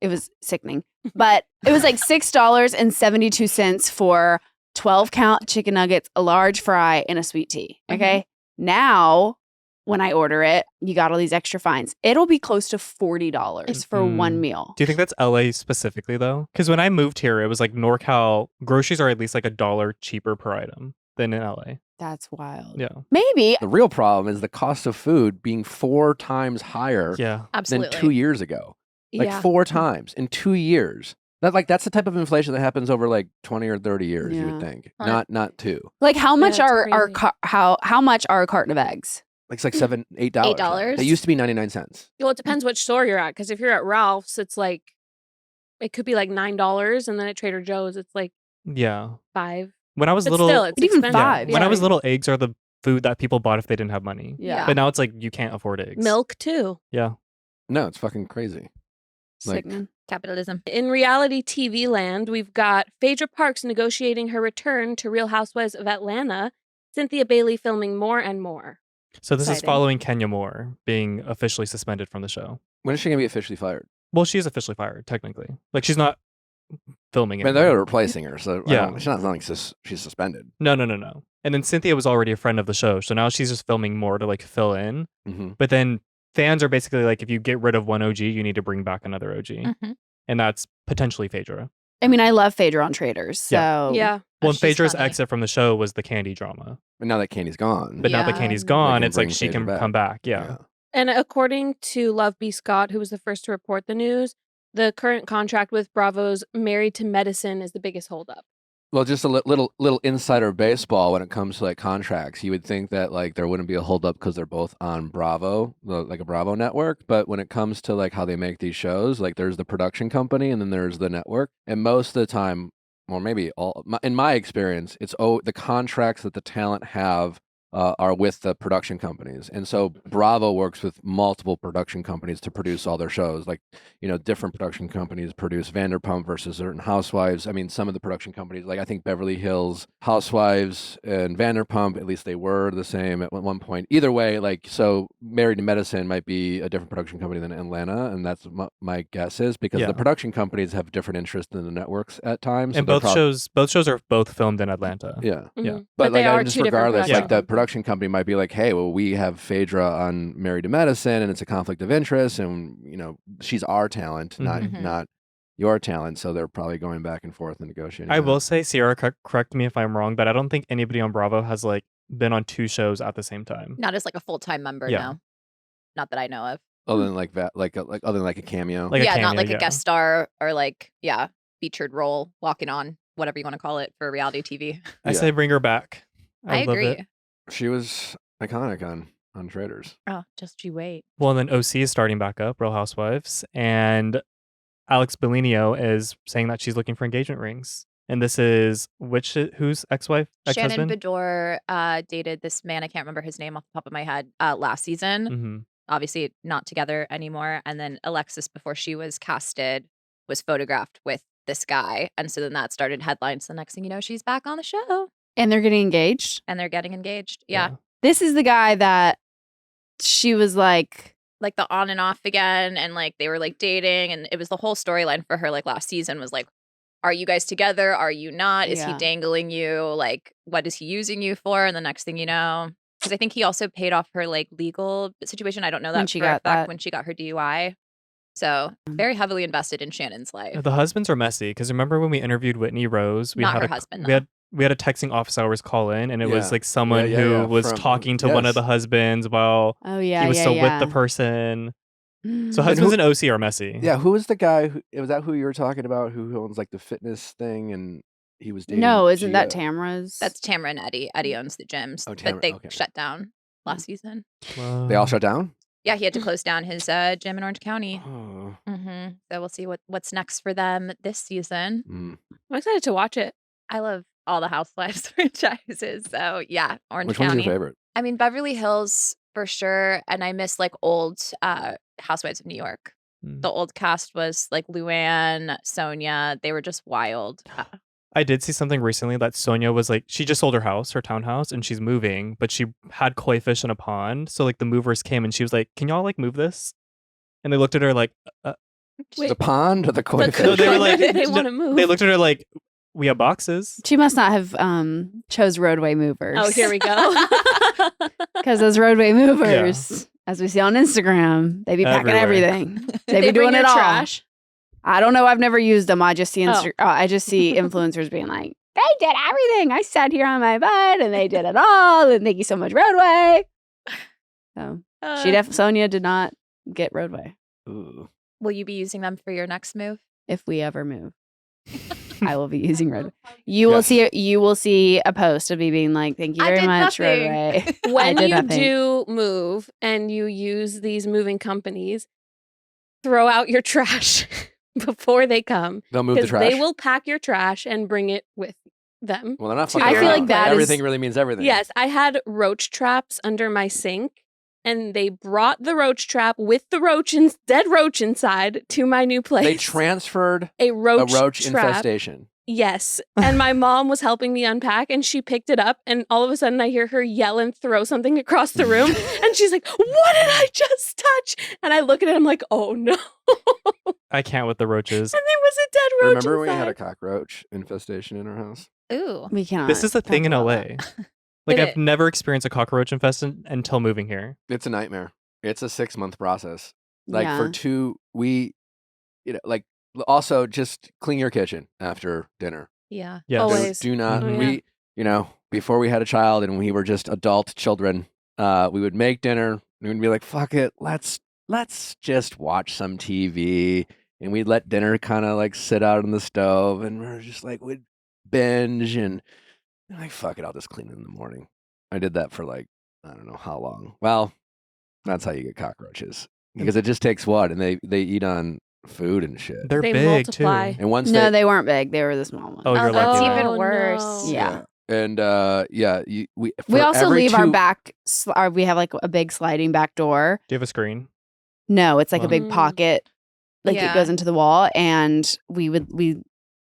It was sickening. But it was like $6.72 for 12 count chicken nuggets, a large fry, and a sweet tea. Okay. Now, when I order it, you got all these extra fines. It'll be close to $40 for one meal. Do you think that's LA specifically though? Because when I moved here, it was like NorCal groceries are at least like $1 cheaper per item than in LA. That's wild. Yeah. Maybe. The real problem is the cost of food being 4 times higher Yeah. absolutely. than 2 years ago. Like Yeah. 4 times in 2 years. That's the type of inflation that happens over like 20 or 30 years, you would Yeah. think. Huh. Not 2. Like how much it's are crazy. how much are a carton of eggs? Like it's like $7, $8. $8? They used to be 99 cents. Well, it depends which store you're at. Because if you're at Ralph's, it's like, it could be like $9. And then at Trader Joe's, it's like Yeah. $5. When I was But little, still, it's Even expensive. $5, when I yeah. was little, eggs are the food that people bought if they didn't have money. Yeah. But now it's like you can't afford eggs. Milk too. Yeah. No, it's fucking crazy. Like, Sickening. Capitalism. In reality TV land, we've got Phaedra Parks negotiating her return to Real Housewives of Atlanta, Cynthia Bailey filming more and more. So this is Exciting. following Kenya Moore being officially suspended from the show. when is she gonna be officially fired? Well, she is officially fired, technically. Like, she's not filming I mean, anymore. they're replacing her, so Yeah. she's not like she's suspended. No. And then Cynthia was already a friend of the show, so now she's just filming more to like fill in. Mm-hmm. But then fans are basically like, if you get rid of one OG, you need to bring back another OG, and that's potentially Phaedra. I mean, I love Phaedra on Traders, so Yeah. Well, she's Phaedra's funny. exit from the show was the Candy drama, But now that Candy's gone, but now that Yeah. Candy's gone, can it's like bring she Phaedra can back. come back. Yeah. And according to Love B. Scott, who was the first to report the news, the current contract with Bravo's Married to Medicine is the biggest holdup. Well, just a little insider baseball when it comes to like contracts. You would think that like there wouldn't be a holdup because they're both on Bravo, like a Bravo network. But when it comes to like how they make these shows, like there's the production company and then there's the network. And most of the time, or maybe all, in my experience, it's the contracts that the talent have are with the production companies. And so Bravo works with multiple production companies to produce all their shows. Like, you know, different production companies produce Vanderpump versus certain Housewives. I mean, some of the production companies, like I think Beverly Hills Housewives and Vanderpump, at least they were the same at one point. Either way, like, so Married to Medicine might be a different production company than Atlanta. And that's my guess is because Yeah. the production companies have different interests than the networks at times. And so both shows are both filmed in Atlanta. Yeah. Yeah. Mhm. But they like, are just two different regardless, production like the companies. production company might be like, "Hey, well, we have Phaedra on Married to Medicine, and it's a conflict of interest, and you know, she's our talent, Mhm. not your talent." So they're probably going back and forth and negotiating. I that. will say, Sierra, correct me if I'm wrong, but I don't think anybody on Bravo has like been on two shows at the same time. Not as like a full-time member, Yeah. no. Not that I know of. other than like that, like other than like a cameo. Like a yeah, not cameo, like yeah. a guest star or like, featured role, walking on, whatever you want to call it for reality TV. I Yeah. say bring her back. I love agree. it. She was iconic on Traders. Oh, just you wait. Well, and then OC is starting back up, Real Housewives, and Alex Bellino is saying that she's looking for engagement rings. And this is whose ex-wife, Shannon ex-husband? Bedore dated this man, I can't remember his name off the top of my head, last season. Mm-hmm. Obviously not together anymore. And then Alexis, before she was casted, was photographed with this guy. And so then that started headlines. The next thing you know, she's back on the show and they're getting engaged. and they're getting engaged. Yeah. This is the guy that she was like, Like the on and off again. And like they were like dating. And it was the whole storyline for her like last season was like, are you guys together? Are you not? Is he Yeah. dangling you? Like, what is he using you for? And the next thing you know, because I think he also paid off her like legal situation. I don't know that When she for a got fact that. when she got her DUI. So very heavily invested in Shannon's life. The husbands are messy because remember when we interviewed Whitney Rose? We Not had her a, husband, We had a texting office hours call in, and it was Yeah. like someone Yeah, who yeah, was from- talking to one of yes. the husbands while oh yeah, he was yeah, still yeah. with the person. So Mm. husbands and OC are messy. Yeah, who was the guy? Was that who you were talking about? Who owns like the fitness thing, and he was dating? No, isn't that Gia? Tamara's? That's Tamara and Eddie. Eddie owns the gyms, Oh, but Tamara, they okay. shut down last season. Wow. They all shut down. Yeah, he had to close down his gym in Orange County. Oh. So we'll see what's next for them this season. Mm. I'm excited to watch it. I love all the Housewives franchises. So yeah, Orange Which County. one's your favorite? I mean, Beverly Hills for sure. And I miss like old Housewives of New York. Mm. The old cast was like Luann, Sonia. They were just wild. I did see something recently that Sonia was like, she just sold her house, her townhouse, and she's moving, but she had koi fish in a pond. So like the movers came and she was like, can y'all like move this? And they looked at her like, Wait. The pond or the koi The fish? No, they were like, they no, want to move. they looked at her like, we have boxes. She must not have chose roadway movers. Oh, here we go. Because those roadway movers, as we see on Instagram, they be packing Everywhere. everything. They be They bring doing it your all. trash. I don't know. I've never used them. I just see Oh. I just see influencers being like, they did everything. I sat here on my butt and they did it all. And thank you so much, roadway. So Sonia did not get roadway. Ooh. Will you be using them for your next move? If we ever move, I will be using roadway. You will Yes. see a post of me being like, thank you I very did much, nothing. roadway. I When did you nothing. do move and you use these moving companies, throw out your trash before they come. They'll move the Because trash. they will pack your trash and bring it with them. Well, they're not to fucking your I feel around. like that everything is- really means everything. Yes, I had roach traps under my sink, and they brought the roach trap with the dead roach inside to my new place. They transferred a a roach roach trap. infestation. Yes. And my mom was helping me unpack and she picked it up and all of a sudden I hear her yell and throw something across the room and she's like, what did I just touch? And I look at it, I'm like, oh no. I can't with the roaches. And there was a dead roach Remember when we had a inside. cockroach infestation in our house? Ooh. We cannot. This is the talk thing in about LA. that. Like, It I've never experienced a cockroach infestation until moving here. It's a nightmare. It's a 6-month process. Like for like also just clean your kitchen after dinner. Yeah. Yes. Always. Do not. Mhm. We, before we had a child and we were just adult children, we would make dinner and we'd be like, fuck it, let's just watch some TV. And we'd let dinner kind of like sit out on the stove and we're just like, we'd binge and like, fuck it, I'll just clean it in the morning. I did that for like, I don't know how long. Well, that's how you get cockroaches. Because it just takes what? And they eat on food and shit. They're They big multiply. too. And once No, they weren't big. They were the small ones. Oh, you're that's lucky. even Oh, worse. no. Yeah. And we We also every leave our two- back. We have like a big sliding back door. Do you have a screen? No, it's like a big Wow. pocket. Like it Yeah. goes into the wall, and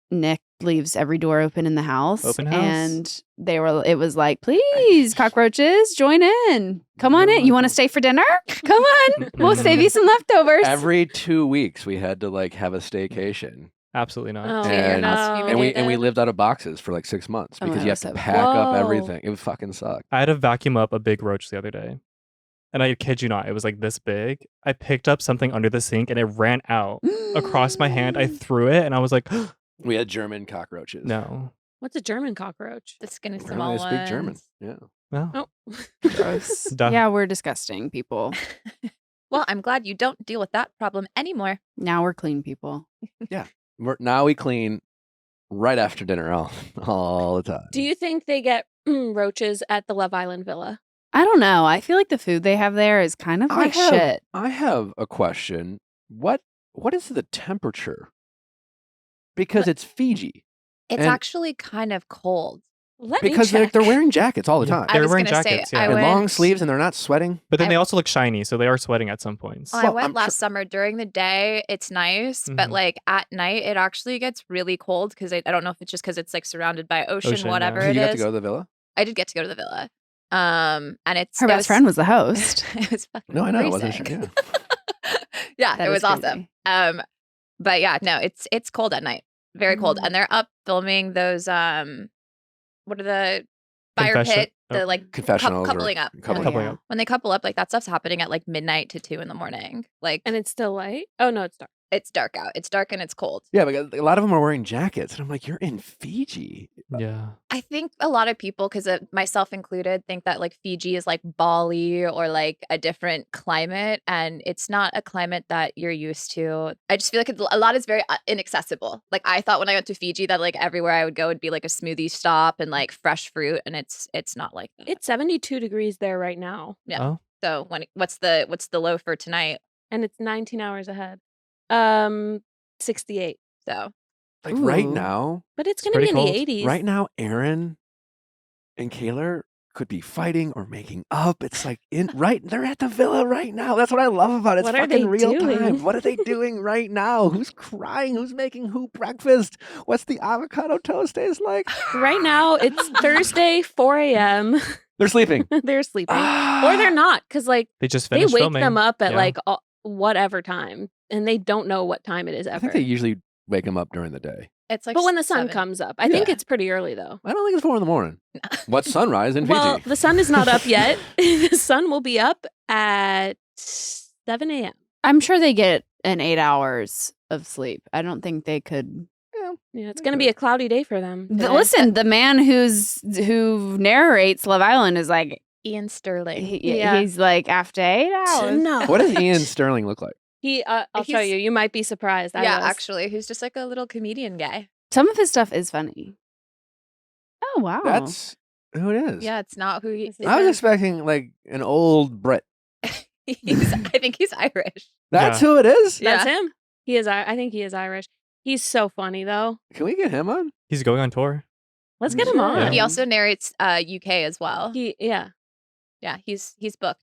Nick leaves every door open in the house. Open house. And it was like, please, cockroaches, join in. Come on in. You want to stay for dinner? Come on. We'll save you some leftovers. Every 2 weeks we had to like have a staycation. Absolutely not. Oh, And- no. And we lived out of boxes for like 6 months Oh, because that you have was to so- pack up Whoa. everything. It would fucking suck. I had to vacuum up a big roach the other day. And I kid you not, it was like this big. I picked up something under the sink and it ran out across my hand. I threw it and I was like, We had German cockroaches. no. What's a German cockroach? The skinny Apparently small they speak ones. German. Yeah. No. Oh. Gross. Duh. Yeah, we're disgusting people. Well, I'm glad you don't deal with that problem anymore. Now we're clean people. Now we clean right after dinner all the time. Do you think they get roaches at the Love Island Villa? I don't know. I feel like the food they have there is kind of like shit. I have a question. What is the temperature? Because it's Fiji. It's And- actually kind of cold. Let me Because check. they're wearing jackets all the Yeah. time. I They're was wearing gonna say, jackets, I yeah. And went- long sleeves and they're not sweating. But then I- they also look shiny, so they are sweating at some points. Well, I Well, went I'm last summer during the day. It's nice, but Mhm. like at night, it actually gets really cold because I don't know if it's just because it's like surrounded by ocean, Ocean, whatever yeah. Did it you get to is. go to the villa? I did get to go to the villa. And it's Her it best was- friend was the host. it was fucking No, I know. I wasn't sure. freezing. Yeah. Yeah, That it is was awesome. crazy. But yeah, no, it's cold at night, very cold, Mm. and they're up filming those what are the fire Confession- pit, oh. the like Confessionals. or coupling up. Coupling Oh, up. Coupling yeah. up. when they couple up, like that stuff's happening at like midnight to 2 in the morning. Like And it's still light? Oh, no, it's dark. it's dark out. It's dark and it's cold. Yeah, but a lot of them are wearing jackets. And I'm like, you're in Fiji. Yeah. I think a lot of people, because myself included, think that like Fiji is like Bali or like a different climate, and it's not a climate that you're used to. I just feel like a lot is very inaccessible. Like I thought when I went to Fiji that like everywhere I would go would be like a smoothie stop and like fresh fruit, and it's not like that. It's 72 degrees there right now. Yeah. Oh. So what's the low for tonight? And it's 19 hours ahead. 68. So Like right Ooh. now, But it's It's going to be in pretty the cold. 80s. right now, Aaron and Kayla could be fighting or making up. It's like they're at the villa right now. That's what I love about it. It's What are fucking they real doing? time. What are they doing right now? Who's crying? Who's making who breakfast? What's the avocado toast taste like? Right now, it's Thursday, 4 a.m. They're sleeping. They're sleeping. Or they're not, because like They just they finished wake filming. them up at Yeah. like whatever time. And they don't know what time it is I ever. think they usually wake them up during the day. it's like But when the sun 7. comes up, I think Yeah. it's pretty early though. I don't think it's 4 a.m. What's sunrise in Well, Fiji? the sun is not up yet. The sun will be up at 7 a.m. I'm sure they get an 8 hours of sleep. I don't think they could. Yeah, it's going to be a cloudy day for them. today. Listen, the man who narrates Love Island is like, Ian Sterling. Yeah. he's like after 8 hours. No. What does Ian Sterling look like? I'll show He's- you. You might be surprised. I Yeah, was. actually, he's just like a little comedian guy. Some of his stuff is funny. Oh wow, That's who it is. Yeah, it's not who he is. I was expecting like an old Brit. I think he's Irish. That's Yeah. who it is? Yeah. That's him. He is. I think he is Irish. He's so funny though. Can we get him on? He's going on tour. Let's get him Sure. on. Yeah. He also narrates UK as well. Yeah. Yeah, he's booked.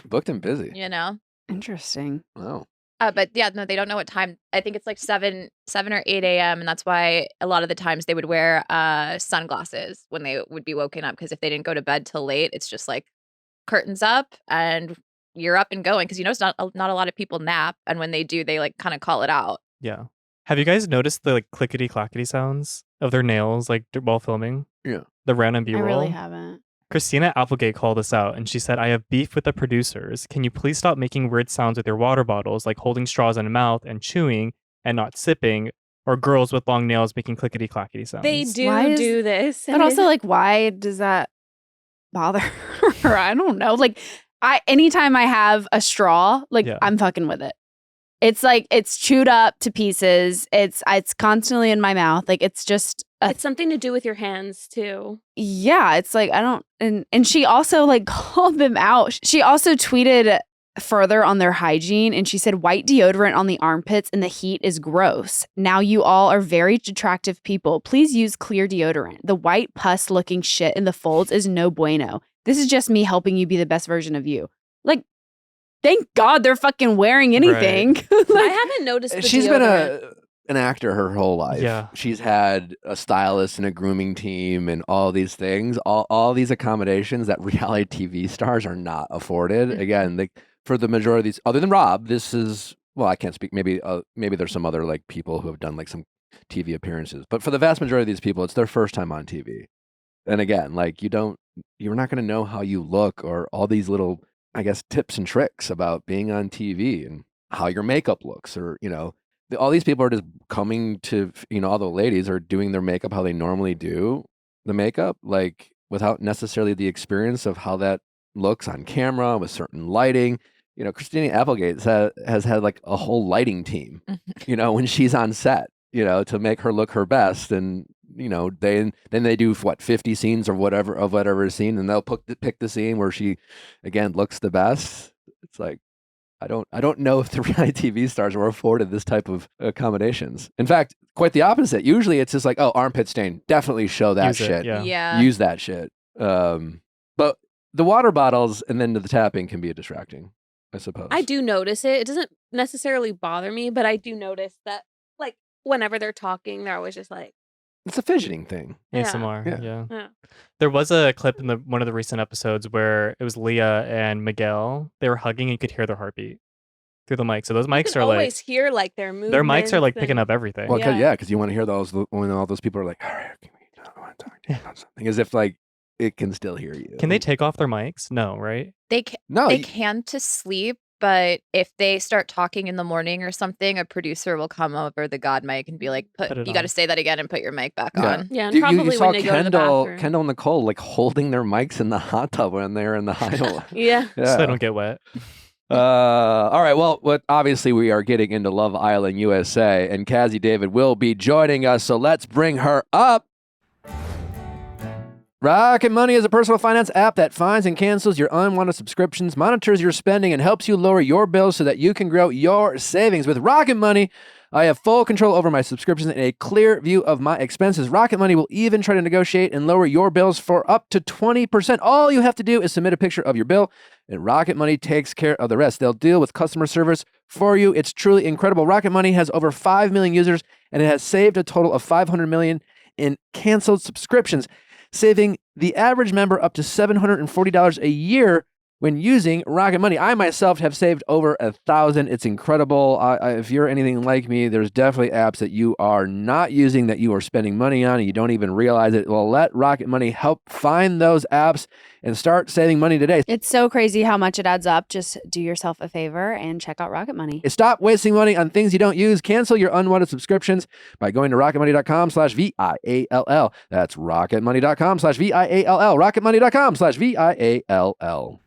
Booked and busy. You know? Interesting. Wow. But yeah, no, they don't know what time. I think it's like 7 or 8 a.m. And that's why a lot of the times they would wear sunglasses when they would be woken up. Because if they didn't go to bed till late, it's just like curtains up and you're up and going. Because it's not a lot of people nap. And when they do, they like kind of call it out. Yeah. Have you guys noticed the like clickety clackety sounds of their nails like while filming? Yeah. The random B-roll? I really haven't. Christina Applegate called us out and she said, I have beef with the producers. Can you please stop making weird sounds with your water bottles, like holding straws in a mouth and chewing and not sipping, or girls with long nails making clickety clackety sounds? They Why is- do this. But also, like, why does that bother her? I don't know. Like, anytime I have a straw, like, Yeah. I'm fucking with it. It's like it's chewed up to pieces. It's constantly in my mouth. Like, it's just it's something to do with your hands too. yeah. It's like I don't. And she also like called them out. She also tweeted further on their hygiene, and she said white deodorant on the armpits in the heat is gross. Now you all are very attractive people. Please use clear deodorant. The white pus looking shit in the folds is no bueno. This is just me helping you be the best version of you. Like, thank God they're fucking wearing anything. I Like, haven't noticed the She's been deodorant. an actor her whole life. Yeah. She's had a stylist and a grooming team and all these things, all these accommodations that reality TV stars are not afforded. Again, for the majority of these, other than Rob, this is, well, I can't speak. Maybe there's some other like people who have done like some TV appearances, but for the vast majority of these people, it's their first time on TV. And again, like you're not going to know how you look or all these little, I guess, tips and tricks about being on TV and how your makeup looks, or all these people are just coming to, all the ladies are doing their makeup how they normally do the makeup, like without necessarily the experience of how that looks on camera with certain lighting. Christina Applegate has had like a whole lighting team, when she's on set, to make her look her best. And, then they do 50 scenes or whatever scene, and they'll pick the scene where she, again, looks the best. It's like, I don't know if the reality TV stars were afforded this type of accommodations. In fact, quite the opposite. Usually it's just like, oh, armpit stain, definitely show that Use it, shit. yeah. Use that shit. But the water bottles and then the tapping can be distracting, I suppose. I do notice it. It doesn't necessarily bother me, but I do notice that like whenever they're talking, they're always just like, It's a fidgeting thing. Yeah. ASMR, Yeah. yeah. There was a clip in one of the recent episodes where it was Leah and Miguel. They were hugging and you could hear their heartbeat through the mic. So those you mics can are like, always hear like their movements. their mics are like picking and- up everything. Well, Yeah. because you want to hear those when all those people are like, all right, I want to talk to you about something, as if like it can still hear you. Can they take off their mics? No, right? They can, No, they can to sleep, but if they start talking in the morning or something, a producer will come over the God mic and be like, Put it you got on. to say that again and put your mic back Yeah. on. Yeah, and You probably saw when they go to the bathroom. Kendall and Nicole like holding their mics in the hot tub when they're in the high. Yeah. So they don't get wet. All right. Well, obviously we are getting into Love Island USA, and Cazzie David will be joining us. So let's bring her up. Rocket Money is a personal finance app that finds and cancels your unwanted subscriptions, monitors your spending, and helps you lower your bills so that you can grow your savings. With Rocket Money, I have full control over my subscriptions and a clear view of my expenses. Rocket Money will even try to negotiate and lower your bills for up to 20%. All you have to do is submit a picture of your bill, and Rocket Money takes care of the rest. They'll deal with customer service for you. It's truly incredible. Rocket Money has over 5 million users, and it has saved a total of $500 million in canceled subscriptions, saving the average member up to $740 a year when using Rocket Money. I myself have saved over $1,000. It's incredible. If you're anything like me, there's definitely apps that you are not using that you are spending money on and you don't even realize it. Well, let Rocket Money help find those apps and start saving money today. it's so crazy how much it adds up. Just do yourself a favor and check out Rocket Money. Stop wasting money on things you don't use. Cancel your unwanted subscriptions by going to rocketmoney.com/VIALL. That's rocketmoney.com/VIALL. rocketmoney.com/VIALL.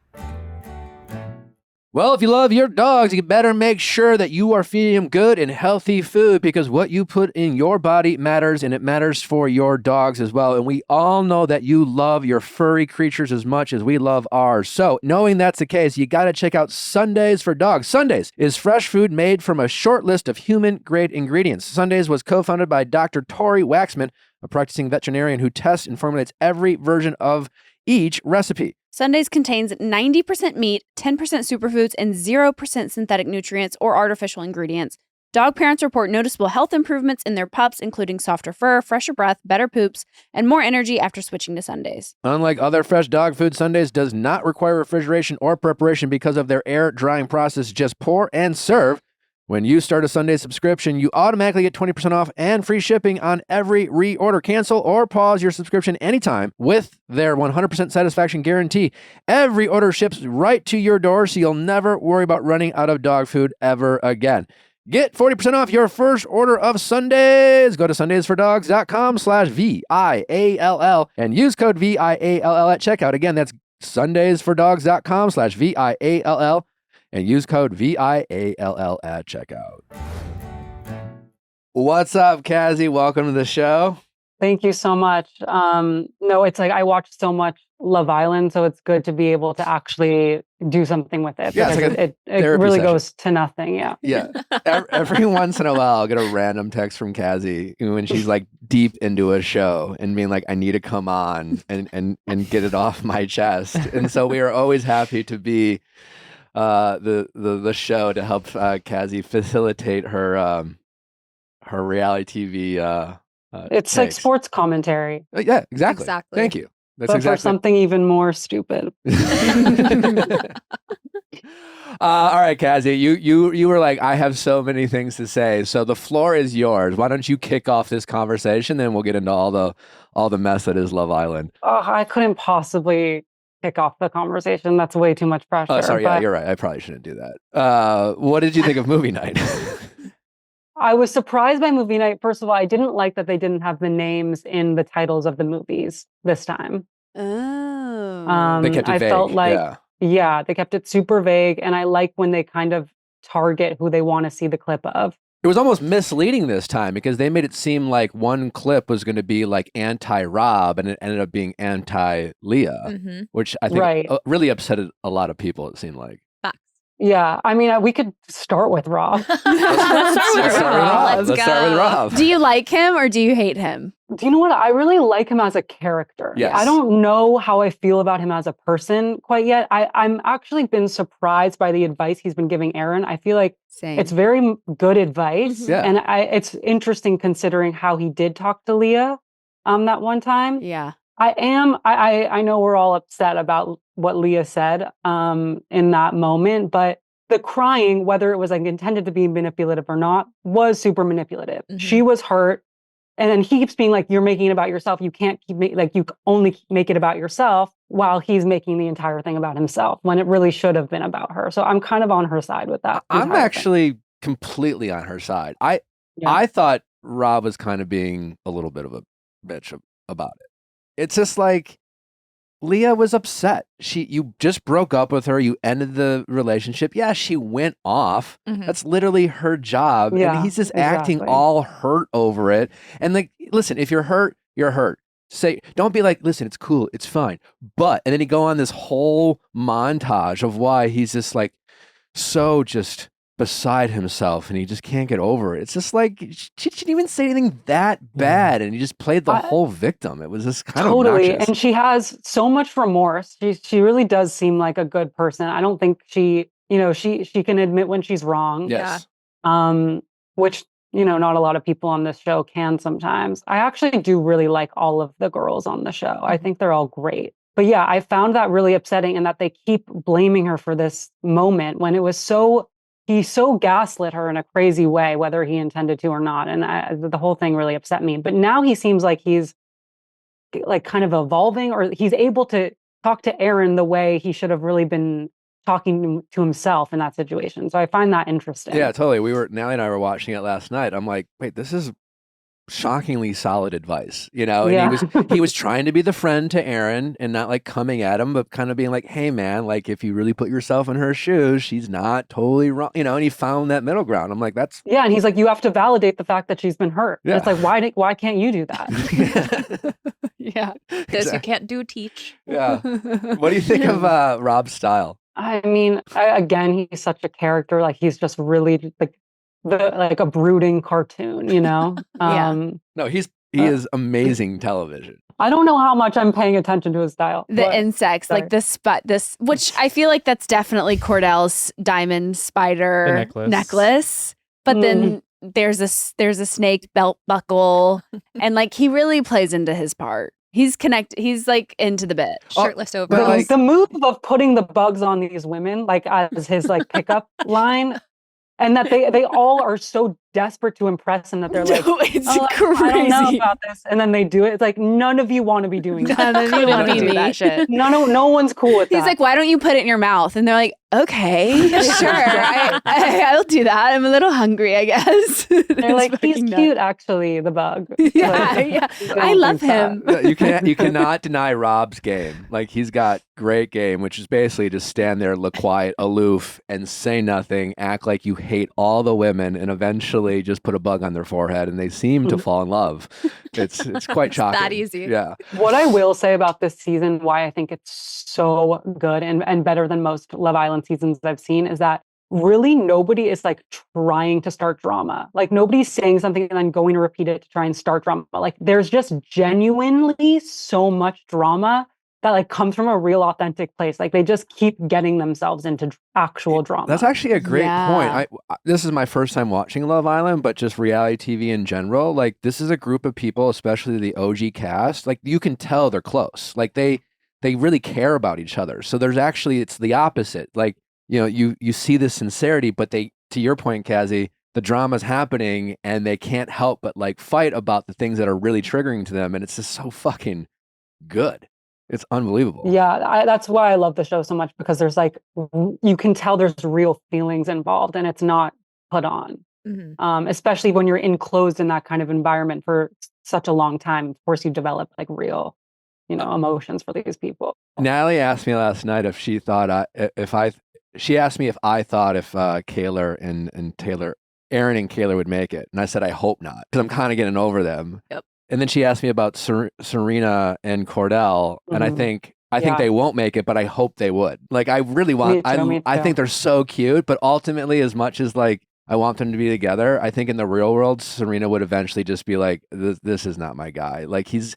Well, if you love your dogs, you better make sure that you are feeding them good and healthy food, because what you put in your body matters, and it matters for your dogs as well. And we all know that you love your furry creatures as much as we love ours. So knowing that's the case, you got to check out Sundays for Dogs. Sundays is fresh food made from a short list of human-grade ingredients. Sundays was co-founded by Dr. Tori Waxman, a practicing veterinarian who tests and formulates every version of each recipe. Sundays contains 90% meat, 10% superfoods, and 0% synthetic nutrients or artificial ingredients. Dog parents report noticeable health improvements in their pups, including softer fur, fresher breath, better poops, and more energy after switching to Sundays. Unlike other fresh dog food, Sundays does not require refrigeration or preparation because of their air drying process. Just pour and serve. When you start a Sunday subscription, you automatically get 20% off and free shipping on every reorder. Cancel or pause your subscription anytime with their 100% satisfaction guarantee. Every order ships right to your door, so you'll never worry about running out of dog food ever again. Get 40% off your first order of Sundays. Go to sundaysfordogs.com/VIALL and use code VIALL at checkout. Again, that's sundaysfordogs.com/VIALL and use code VIALL at checkout. What's up, Cazzie? Welcome to the show. Thank you so much. No, it's like I watch so much Love Island, so it's good to be able to actually do something with it. Yeah, because it's like it really goes to nothing. Yeah. Yeah. Every once in a while, I'll get a random text from Cazzie when she's like deep into a show and being like, I need to come on and get it off my chest. And so we are always happy to be the show to help Cazzie facilitate her reality TV It's like takes. sports commentary, Yeah, exactly. Exactly. Thank you. That's but for exactly. something even more stupid. All right, Cazzie, you were like, I have so many things to say, so the floor is yours. Why don't you kick off this conversation, then we'll get into all the mess that is Love Island. Oh, I couldn't possibly kick off the conversation. That's way too much pressure. Oh, sorry, yeah, but you're right. I probably shouldn't do that. What did you think of movie night? I was surprised by movie night. First of all, I didn't like that they didn't have the names in the titles of the movies this time. Oh. They kept it I vague. felt like, yeah, they kept it super vague. And I like when they kind of target who they want to see the clip of. It was almost misleading this time because they made it seem like one clip was going to be like anti-Rob and it ended up being anti-Leah, Mm-hmm. which I think really upset a lot of people, it seemed like. Facts. Yeah, I mean, we could start with Rob. Let's start with Rob. Let's start with Rob. Do you like him or do you hate him? Do you know what? I really like him as a character. Yes. I don't know how I feel about him as a person quite yet. I'm actually been surprised by the advice he's been giving Aaron. I feel like Same. it's very good advice. Yeah. And it's interesting considering how he did talk to Leah that one time. Yeah. I know we're all upset about what Leah said in that moment, but the crying, whether it was like intended to be manipulative or not, was super manipulative. Mhm. She was hurt. And then he keeps being like, you're making it about yourself. You can't keep you only make it about yourself, while he's making the entire thing about himself when it really should have been about her. So I'm kind of on her side with that. I'm entire thing. actually completely on her side. I thought Rob was kind of being a little bit of a bitch about it. It's just like Leah was upset. You just broke up with her. You ended the relationship. Yeah, she went off. Mhm. That's literally her job. Yeah, and he's just acting exactly. all hurt over it. And like, listen, if you're hurt, you're hurt. Don't be like, listen, it's cool, it's fine. But, and then he go on this whole montage of why he's just like so just beside himself and he just can't get over it. It's just like she didn't even say anything that bad and he just played the whole victim. It was just kind of obnoxious. And she has so much remorse. She really does seem like a good person. I don't think she can admit when she's wrong. Yes. Which not a lot of people on this show can sometimes. I actually do really like all of the girls on the show. I think they're all great. But yeah, I found that really upsetting and that they keep blaming her for this moment when it was he so gaslit her in a crazy way, whether he intended to or not. And the whole thing really upset me. But now he seems like he's like kind of evolving, or he's able to talk to Aaron the way he should have really been talking to himself in that situation. So I find that interesting. Yeah, totally. Nally and I were watching it last night. I'm like, wait, this is shockingly solid advice, And Yeah. he was trying to be the friend to Aaron and not like coming at him, but kind of being like, hey man, like if you really put yourself in her shoes, she's not totally wrong, and he found that middle ground. I'm like, that's Yeah, and he's like, you have to validate the fact that she's been hurt. Yeah. It's like, why can't you do that? Yeah. Because you can't do teach. Yeah. What do you think of Rob's style? I mean, again, he's such a character. Like he's just really like a brooding cartoon, Yeah. No, he is amazing television. I don't know how much I'm paying attention to his style. The but- insects, sorry. like this, which I feel like that's definitely Cordell's diamond spider The necklace. But then there's a snake belt buckle, and like he really plays into his part. He's like into the bit. Shirtless over. but, like- the move of putting the bugs on these women, like as his like pickup line, and that they all are so desperate to impress him that they're like, It's "Oh, crazy. I don't know about this," and then they do it. It's like none of you want to be doing that. None of you Couldn't want to be do me. that shit. No one's cool with that. He's like, why don't you put it in your mouth? And they're like, okay, sure, I'll do that. I'm a little hungry, I guess. they're like, he's cute, actually, the bug. Yeah, Like, yeah. I don't I love think him. that. You cannot deny Rob's game. Like he's got great game, which is basically just stand there, look quiet, aloof, and say nothing, act like you hate all the women, and eventually just put a bug on their forehead, and they seem to fall in love. It's quite shocking. that easy. Yeah. What I will say about this season, why I think it's so good and better than most Love Island seasons I've seen, is that really nobody is like trying to start drama. Like nobody's saying something and then going to repeat it to try and start drama. Like there's just genuinely so much drama that like comes from a real authentic place. Like they just keep getting themselves into actual drama. That's actually a great Yeah. point. This is my first time watching Love Island, but just reality TV in general. Like this is a group of people, especially the OG cast. Like you can tell they're close. Like they really care about each other. So there's actually, it's the opposite. Like, you know, you see this sincerity, but they, to your point, Cazzie, the drama's happening and they can't help but like fight about the things that are really triggering to them. And it's just so fucking good. It's unbelievable. Yeah, that's why I love the show so much, because there's like, you can tell there's real feelings involved and it's not put on. Especially when you're enclosed in that kind of environment for such a long time. Of course, you develop like real, emotions for these people. Natalie asked me last night if she thought she asked me if I thought if Kaylor and Taylor, Aaron and Kaylor would make it. And I said, I hope not, because I'm kind of getting over them. Yep. And then she asked me about Serena and Cordell. And I think they won't make it, but I hope they would. Like, I really want, Me I too. think they're so cute, but ultimately, as much as like, I want them to be together, I think in the real world, Serena would eventually just be like, this is not my guy. Like, he's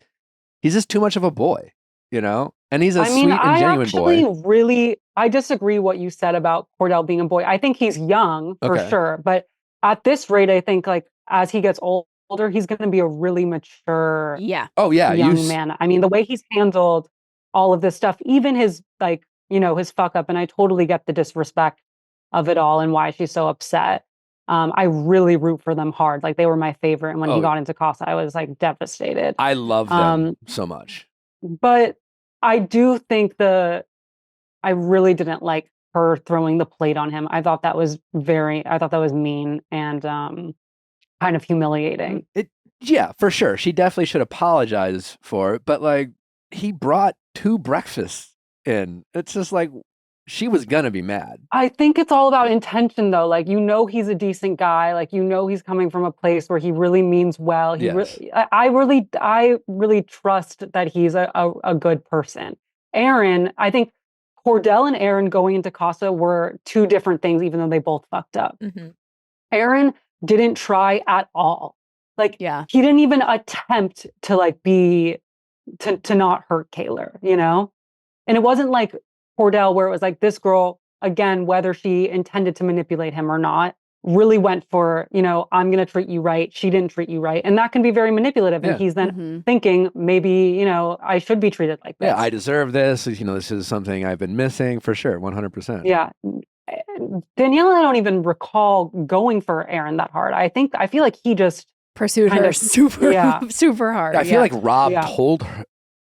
just too much of a boy, you know? And he's a sweet and genuine boy. I disagree what you said about Cordell being a boy. I think he's young for sure. But at this rate, I think like as he gets older, he's going to be a really mature young man. I mean, the way he's handled all of this stuff, even his like, his fuck up. And I totally get the disrespect of it all and why she's so upset. I really root for them hard. Like they were my favorite. And when he got into Casa, I was like devastated. I love them so much. But I do think I really didn't like her throwing the plate on him. I thought that was mean and kind of humiliating. Yeah, for sure. She definitely should apologize for it. But like, he brought 2 breakfasts in. It's just like, she was gonna be mad. I think it's all about intention, though. Like, he's a decent guy. Like, he's coming from a place where he really means well. I really trust that he's a good person. Aaron, I think Cordell and Aaron going into Casa were 2 different things, even though they both fucked up. Aaron didn't try at all. Like, he didn't even attempt to like to not hurt Kaylor, And it wasn't like Cordell, where it was like this girl, again, whether she intended to manipulate him or not, really went for, I'm going to treat you right. She didn't treat you right. And that can be very manipulative. And he's then thinking, maybe, I should be treated like this. Yeah, I deserve this. This is something I've been missing for sure. 100%. Yeah. Danielle, I don't even recall going for Aaron that hard. I feel like he just pursued her super hard. I feel like Rob told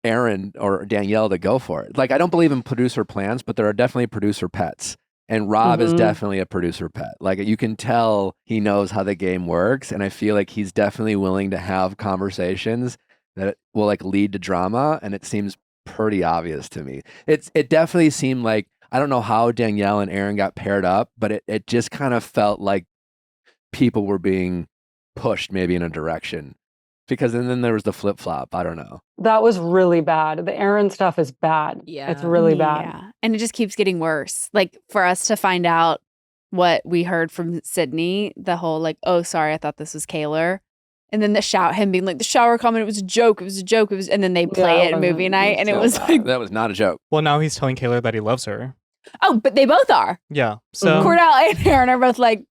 Aaron or Danielle to go for it. Like, I don't believe in producer plans, but there are definitely producer pets. And Rob is definitely a producer pet. Like, you can tell he knows how the game works. And I feel like he's definitely willing to have conversations that will like lead to drama. And it seems pretty obvious to me. It definitely seemed like, I don't know how Danielle and Aaron got paired up, but it just kind of felt like people were being pushed maybe in a direction. Because then there was the flip-flop. I don't know. That was really bad. The Aaron stuff is bad. Yeah. It's really bad. Yeah. And it just keeps getting worse. Like, for us to find out what we heard from Sydney, the whole like, oh, sorry, I thought this was Kaylor. And then him being like, the shower comment, it was a joke, and then they play it at movie night, and it was like, that was not a joke. Well, now he's telling Kaylor that he loves her. oh, but they both are. Yeah. So Cordell and Aaron are both like,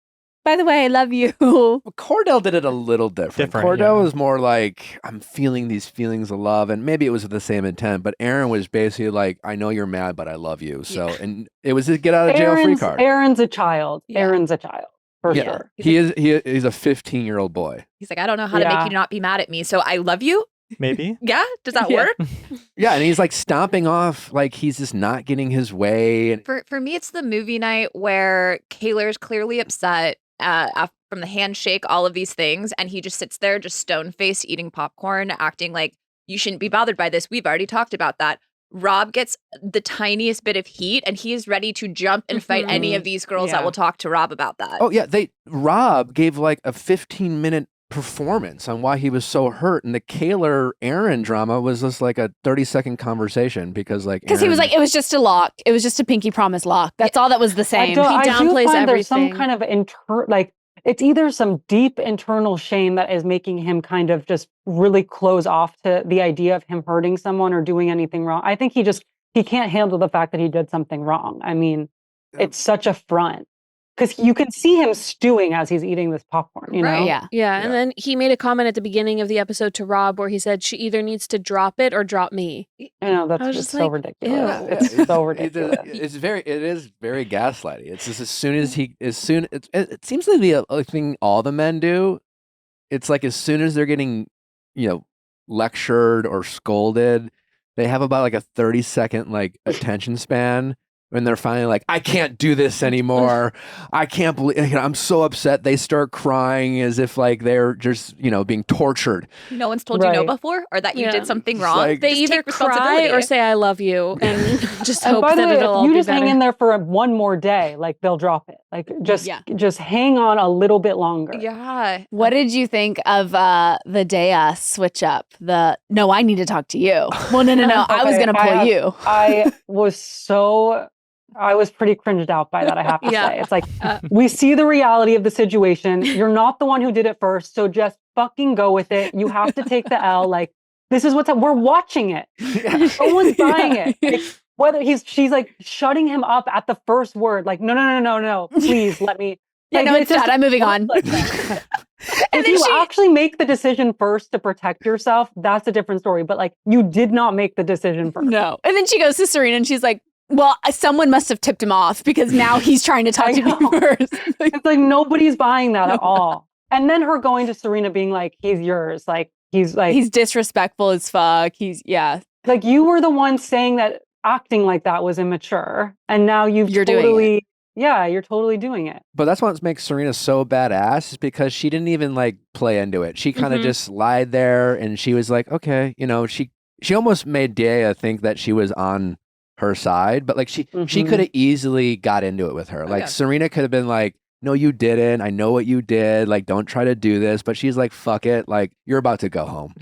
by the way, I love you. Well, Cordell did it a little different. Cordell yeah. was more like, I'm feeling these feelings of love, and maybe it was with the same intent, but Aaron was basically like, I know you're mad, but I love you. So, and it was his get out of jail free card. Aaron's a child. Yeah. Aaron's a child. For sure. He's a 15-year-old boy. He's like, I don't know how to make you not be mad at me, so I love you. Maybe. Yeah? Does that work? Yeah, and he's like stomping off like he's just not getting his way. And For me, it's the movie night where Kaylor's clearly upset from the handshake, all of these things, and he just sits there just stone-faced eating popcorn, acting like, you shouldn't be bothered by this. We've already talked about that. Rob gets the tiniest bit of heat, and he is ready to jump and fight any of these girls that will talk to Rob about that. Oh, yeah. Rob gave like a 15-minute performance on why he was so hurt, and the Kaylor Aaron drama was just like a 30-second conversation because he was like, it was just a lock, it was just a pinky promise lock, that's all that was the same. He downplays everything. There's some kind of it's either some deep internal shame that is making him kind of just really close off to the idea of him hurting someone or doing anything wrong. I think he can't handle the fact that he did something wrong. I mean, it's such a front. Because you can see him stewing as he's eating this popcorn, you know? Yeah. And then he made a comment at the beginning of the episode to Rob where he said, she either needs to drop it or drop me. I know, that's just so ridiculous. It's so ridiculous. It is very gaslighty. It's just it seems to be a thing all the men do. It's like as soon as they're getting, lectured or scolded, they have about like a 30-second like attention span. When they're finally like, I can't do this anymore. I can't believe, I'm so upset. They start crying as if like they're just, being tortured. No one's told you no before, or that you did something wrong. Like, they either cry or say, I love you, and just hope by the that way, it'll all if you be just better. hang in there for one more day, like they'll drop it. Like just hang on a little bit longer. Yeah. What did you think of the Dea switch up? No, I need to talk to you. Well, no. I was going to pull you. I was pretty cringed out by that, I have to say. It's like, we see the reality of the situation. You're not the one who did it first, so just fucking go with it. You have to take the L. Like, this is what's up. We're watching it. No one's buying it. Like, whether she's like shutting him up at the first word. Like, no. Please let me. Yeah, no, it's not. I'm moving on. Like if you actually make the decision first to protect yourself, that's a different story. But like, you did not make the decision first. No. And then she goes to Serena and she's like, well, someone must have tipped him off because now he's trying to talk to me first. It's like nobody's buying that at all. And then her going to Serena being like, he's yours. Like, he's disrespectful as fuck. Like, you were the one saying that acting like that was immature. And now you're totally doing it. But that's what makes Serena so badass is because she didn't even like play into it. She kind of just lied there and she was like, okay, she almost made Dea think that she was on her side, but like she could have easily got into it with her. Like Serena could have been like, no, you didn't. I know what you did. Like, don't try to do this. But she's like, fuck it. Like, you're about to go home,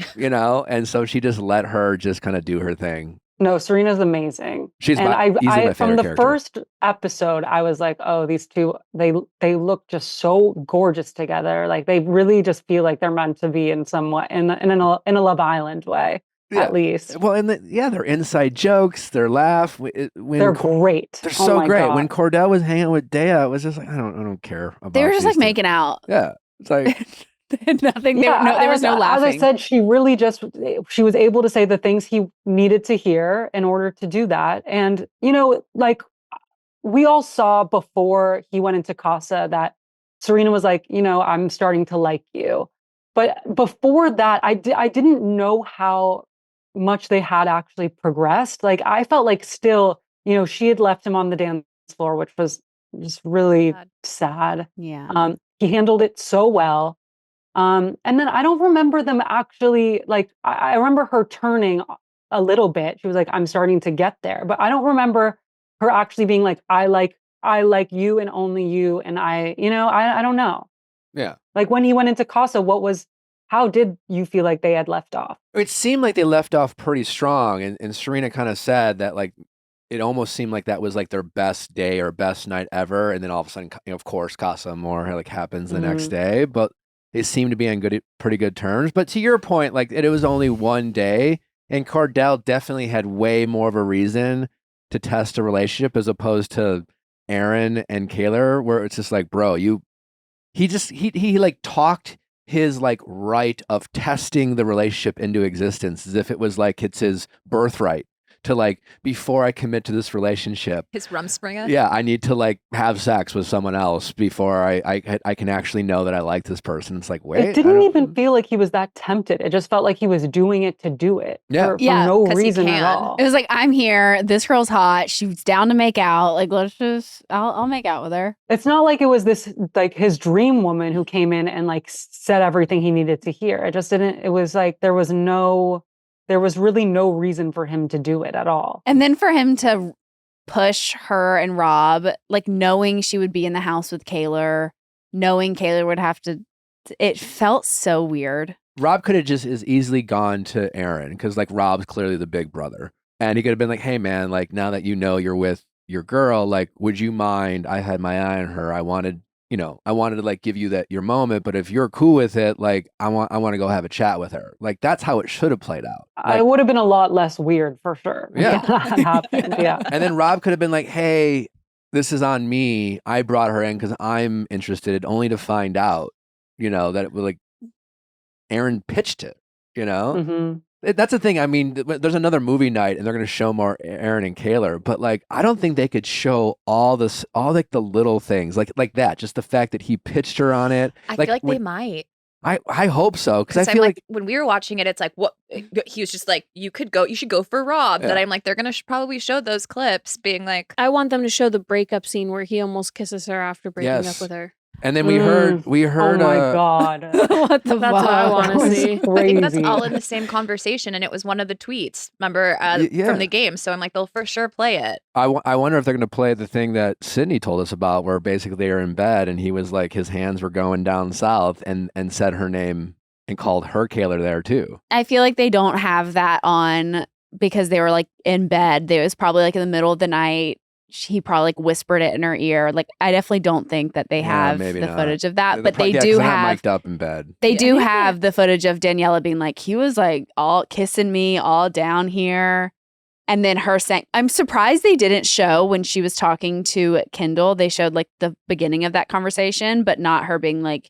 And so she just let her just kind of do her thing. No, Serena's amazing. She's easily my favorite from the character. First episode, I was like, oh, these two, they look just so gorgeous together. Like, they really just feel like they're meant to be in somewhat in a Love Island way. Yeah. At least. Well, and they're inside jokes. Their laugh. They're great. They're so great. God. When Cordell was hanging out with Dea, it was just like, I don't care about. They were just like making out. Yeah, it's like nothing. There was no laughing. As I said, she was able to say the things he needed to hear in order to do that. And like we all saw before he went into Casa that Serena was like, I'm starting to like you. But before that, I didn't know how much they had actually progressed. Like, I felt like still, she had left him on the dance floor, which was just really sad. Yeah. He handled it so well. And then I don't remember them actually, like, I remember her turning a little bit. She was like, I'm starting to get there. But I don't remember her actually being like, I like you and only you. And I don't know. Yeah. Like, when he went into Casa, how did you feel like they had left off? It seemed like they left off pretty strong. And Serena kind of said that, like, it almost seemed like that was like their best day or best night ever. And then all of a sudden, of course, Casa Amor like happens the next day. But they seem to be on pretty good terms. But to your point, like it was only one day, and Cordell definitely had way more of a reason to test a relationship as opposed to Aaron and Kaylor, where it's just like, bro, he like talked his like right of testing the relationship into existence as if it was like it's his birthright to like, before I commit to this relationship, His Rumspringa. yeah, I need to like have sex with someone else before I can actually know that I like this person. It's like, wait, It didn't even feel like he was that tempted. It just felt like he was doing it to do it. Yeah. For Yeah, no 'cause he reason at can. all. It was like, I'm here. This girl's hot. She's down to make out. Like, I'll make out with her. It's not like it was this like his dream woman who came in and like said everything he needed to hear. It just didn't. It was like there was really no reason for him to do it at all. And then for him to push her and Rob, like knowing she would be in the house with Kaylor, knowing Kaylor would have to, it felt so weird. Rob could have just as easily gone to Aaron because like Rob's clearly the big brother, and he could have been like, hey man, like now that you know you're with your girl, like would you mind? I had my eye on her. I wanted to like give you your moment, but if you're cool with it, like I want to go have a chat with her. Like that's how it should have played out. Like, It would have been a lot less weird for sure. Yeah. If that happened. Yeah. and then Rob could have been like, hey, this is on me. I brought her in because I'm interested, only to find out, that it was like Aaron pitched it, Mhm. That's the thing. I mean, there's another movie night and they're going to show more Aaron and Kaylor, but like, I don't think they could show all like the little things like that. Just the fact that he pitched her on it. I feel like they might. I hope so. Cause I I'm feel like, when we were watching it, it's like, what he was just like, you should go for Rob. Yeah. That I'm like, they're going to probably show those clips being like, I want them to show the breakup scene where he almost kisses her after breaking Yes. up with her. and then we heard, Oh my God. What the That's what I fuck? want That to was see. I think that's crazy. all in the same conversation. And it was one of the tweets, remember, yeah. from the game. So I'm like, they'll for sure play it. I wonder if they're going to play the thing that Sydney told us about, where basically they were in bed and he was like, his hands were going down south and said her name and called her Kaylor there too. I feel like they don't have that on because they were like in bed. It was probably like in the middle of the night. He probably like whispered it in her ear. Like I definitely don't think that they Yeah, have maybe the not. footage of that, They're but they 'cause do they're not have. mic'd up in bed. They Yeah. do have the footage of Daniela being like, he was like all kissing me all down here. And then her saying, I'm surprised they didn't show when she was talking to Kendall. They showed like the beginning of that conversation, but not her being like,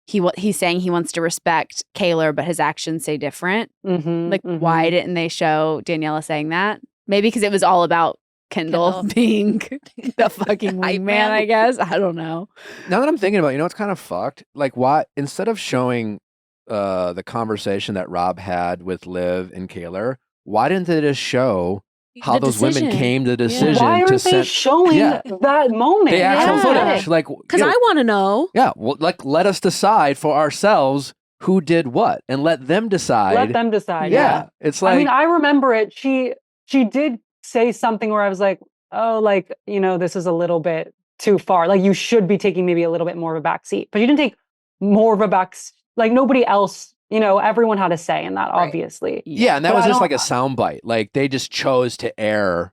he's saying he wants to respect Kaylor, but his actions say different. Mhm, Like, mhm. why didn't they show Daniela saying that? Maybe because it was all about Kendall Kendall. being the fucking Hype wingman, man. I guess. I don't know. Now that I'm thinking about it, it's kind of fucked. Like, why, instead of showing the conversation that Rob had with Liv and Kaylor, why didn't they just show how The those women decision. came to the Yeah. decision Why to aren't they send showing Yeah. that moment? the actual Yeah. footage? Like, Because I want to know. yeah, well, like let us decide for ourselves who did what, and let them decide. Let them decide. Yeah, it's like I mean, I remember it. She did say something where I was like, oh, like, this is a little bit too far. Like, you should be taking maybe a little bit more of a back seat. But you didn't take more of a back, like nobody else, everyone had a say in that, Right. obviously. yeah, and that But was I just don't- like a soundbite. Like they just chose to air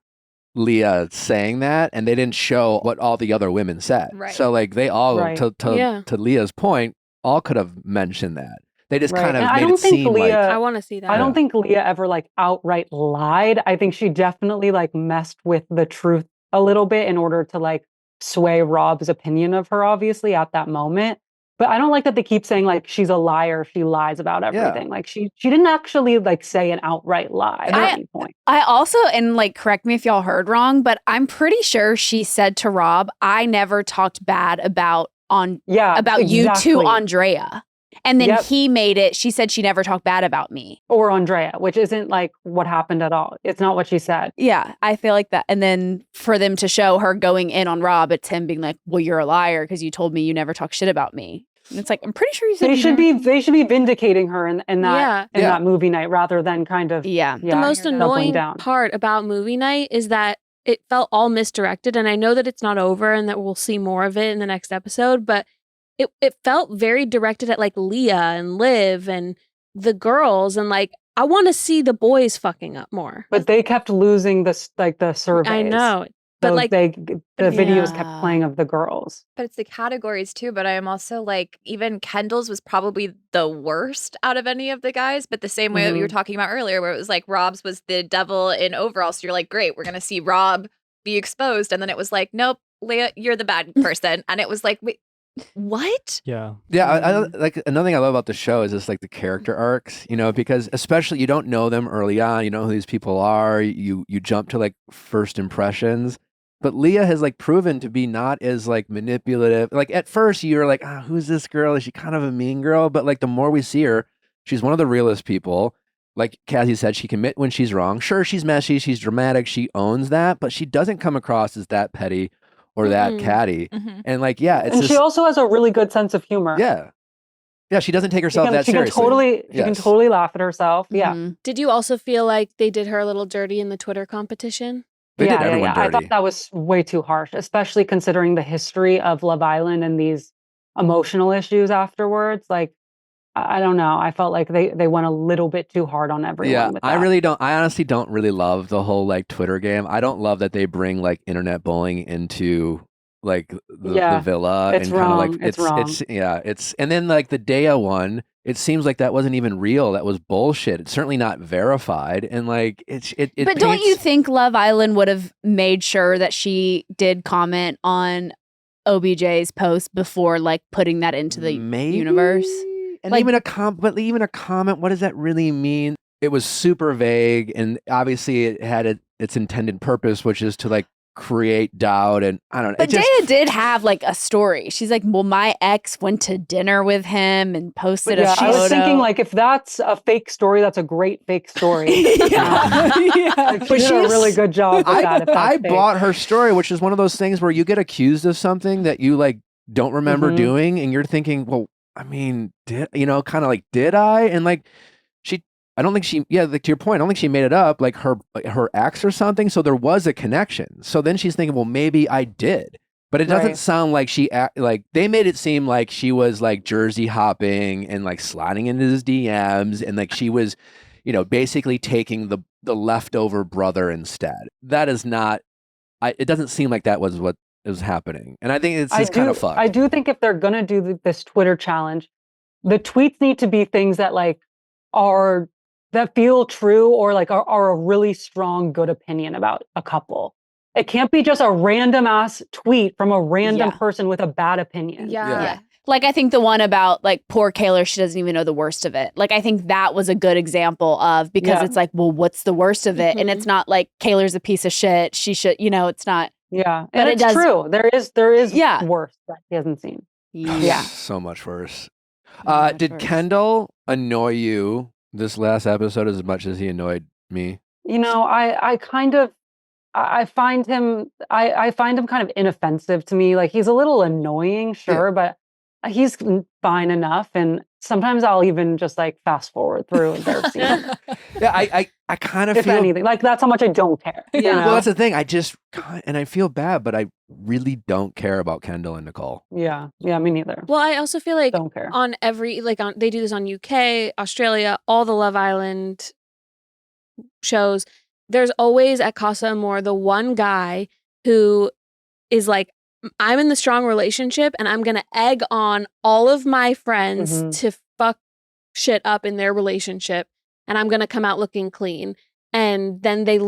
Leah saying that, and they didn't show what all the other women said. Right. So like they all, Right. to Leah's point, all could have mentioned that. They just Right. kind of And I made don't it think seem Leah- like I want to see that. I Yeah. don't think Leah ever like outright lied. I think she definitely like messed with the truth a little bit in order to like sway Rob's opinion of her, obviously, at that moment. But I don't like that they keep saying like she's a liar, she lies about everything. Like she didn't actually like say an outright lie And at any point. I also, and like, correct me if y'all heard wrong, but I'm pretty sure she said to Rob, I never talked bad about Yeah. you to exactly. Andrea. And then Yep. he made it, she said she never talked bad about me. Or Andrea, which isn't like what happened at all. It's not what she said. Yeah, I feel like that. And then for them to show her going in on Rob, it's him being like, well, you're a liar because you told me you never talk shit about me. And it's like, I'm pretty sure you said They you should never- be vindicating her in that Yeah. that movie night rather than kind of Yeah. The most doubling annoying down. part about movie night is that it felt all misdirected. And I know that it's not over and that we'll see more of it in the next episode, but it felt very directed at like Leah and Liv and the girls. And like, I want to see the boys fucking up more. But they kept losing the surveys. I know. But So like, the videos kept Yeah. playing of the girls. But it's the categories too. But I am also like, even Kendall's was probably the worst out of any of the guys. But the same way that we were talking about earlier, where it was like Rob's was the devil in overall. So you're like, great, we're gonna see Rob be exposed, and then it was like, nope, Leah, you're the bad person, and it was like, wait, what? Yeah. Yeah, I like another thing I love about the show is just like the character arcs, because especially you don't know them early on, you know who these people are, you jump to like first impressions. But Leah has like proven to be not as like manipulative. Like at first you're like, who's this girl? Is she kind of a mean girl? But like the more we see her, she's one of the realest people. Like Cazzie said, she can admit when she's wrong. Sure, she's messy, she's dramatic, she owns that, but she doesn't come across as that petty or that catty. And like, yeah, it's And just, she also has a really good sense of humor. yeah. Yeah, she doesn't take herself that seriously. She can totally laugh at herself. Yeah. Mhm. did you also feel like they did her a little dirty in the Twitter competition? They did everyone I dirty. thought that was way too harsh, especially considering the history of Love Island and these emotional issues afterwards. Like, I don't know. I felt like they went a little bit too hard on everyone. Yeah, with I that. really don't. I honestly don't really love the whole like Twitter game. I don't love that they bring like internet bullying into like the villa it's and kind of wrong. like It's wrong. it's and then like the Dea one, it seems like that wasn't even real. That was bullshit. It's certainly not verified, and like it. But don't you think Love Island would have made sure that she did comment on OBJ's post before like putting that into the universe? And Like- even a comment, what does that really mean? It was super vague, and obviously it had its intended purpose, which is to like create doubt, and I don't know. But Dea did have like a story. She's like, well, my ex went to dinner with him and posted a photo. I was thinking like if that's a fake story, that's a great fake story. yeah. Like, she did a really good job with that. If that's I fake. bought her story, which is one of those things where you get accused of something that you like don't remember doing, and you're thinking, well, I mean, did I? And like, I don't think she, like to your point, I don't think she made it up, like her ex or something. So there was a connection. So then she's thinking, well, maybe I did. But it doesn't sound like like they made it seem like she was like Jersey hopping and like sliding into his DMs and like she was, basically taking the leftover brother instead. That is not, it doesn't seem like that was what was happening. And I think it's just kind of fucked. I do think if they're going to do this Twitter challenge, the tweets need to be things that like that feel true or like are a really strong, good opinion about a couple. It can't be just a random ass tweet from a random person with a bad opinion. Yeah. Like I think the one about like poor Kaylor, she doesn't even know the worst of it. Like I think that was a good example of because it's like, well, what's the worst of it? And it's not like Kaylor's a piece of shit. She should, it's not. Yeah, but and it's true. There is worse that he hasn't seen. Yeah, so much worse. Did Kendall annoy you this last episode as much as he annoyed me? I find him kind of inoffensive to me. Like he's a little annoying, sure, but he's fine enough. And sometimes I'll even just like fast forward through their scene. I kind of if feel anything, like that's how much I don't care. Well, that's the thing. I feel bad, but I really don't care about Kendall and Nicole. Yeah, me neither. Well, I also feel like don't care. On every they do this on UK, Australia, all the Love Island shows. There's always at Casa Amor the one guy who is like, I'm in the strong relationship and I'm gonna egg on all of my friends to fuck shit up in their relationship, and I'm gonna come out looking clean. And then they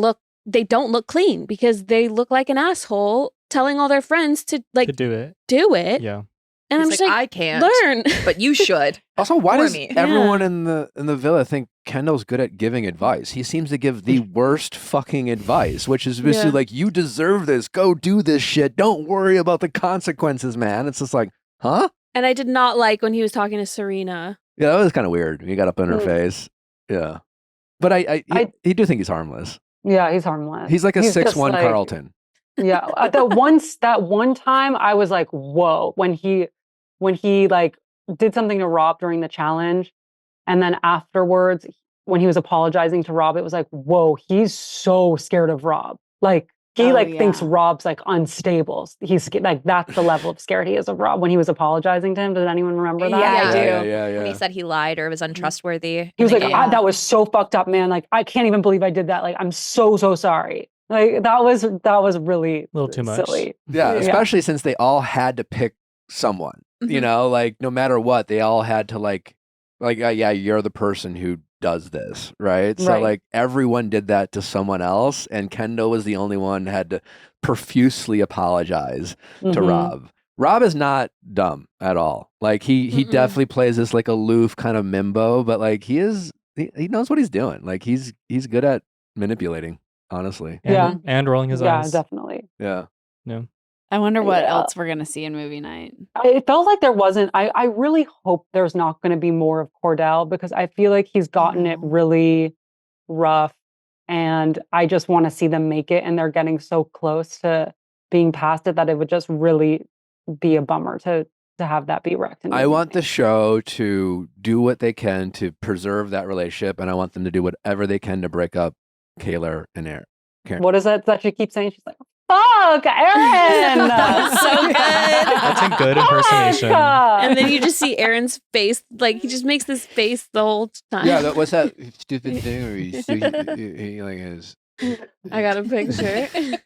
don't look clean because they look like an asshole telling all their friends to do it. Yeah. And I'm just like, I can't learn, but you should. Also, why does me. everyone in the villa think Kendall's good at giving advice? He seems to give the worst fucking advice, which is basically like, you deserve this. Go do this shit. Don't worry about the consequences, man. It's just like, huh? And I did not like when he was talking to Serena. Yeah, that was kind of weird. He got up in her face. Yeah. But I do think he's harmless. Yeah, he's harmless. He's like a 6'1" like, Carlton. Yeah. That one time I was like, whoa, when he like did something to Rob during the challenge. And then afterwards, when he was apologizing to Rob, it was like, whoa, he's so scared of Rob. Like he thinks Rob's like unstable. He's like, that's the level of scared he is of Rob when he was apologizing to him. Does anyone remember that? Yeah, I do. Yeah. When he said he lied or was untrustworthy. He was like, that was so fucked up, man. Like, I can't even believe I did that. Like, I'm so sorry. Like that was really A little too much. silly. Yeah, especially since they all had to pick someone. You Mhm. know, like no matter what, they all had to like yeah, you're the person who does this, right? So Right. like everyone did that to someone else, and Kendall was the only one who had to profusely apologize to Mhm. Rob. Rob is not dumb at all. Like he Mm-mm. definitely plays this like aloof kind of mimbo, but like he knows what he's doing. Like he's good at manipulating, honestly. Yeah. And rolling his Yeah, eyes. definitely. Yeah. No. I wonder what Yeah. else we're gonna see in movie night. It felt like there wasn't. I really hope there's not going to be more of Cordell because I feel like he's gotten it know. really rough, and I just want to see them make it. And they're getting so close to being past it that it would just really be a bummer to have that be wrecked. in I movie want the night. show to do what they can to preserve that relationship, and I want them to do whatever they can to break up Kayla and Aaron. Karen. What is that she keeps saying? She's like, "Fuck, Aaron." That was so good. That's a good impersonation. And then you just see Aaron's face, like he just makes this face the whole time. Yeah, what's that stupid thing where he like is? I got a picture.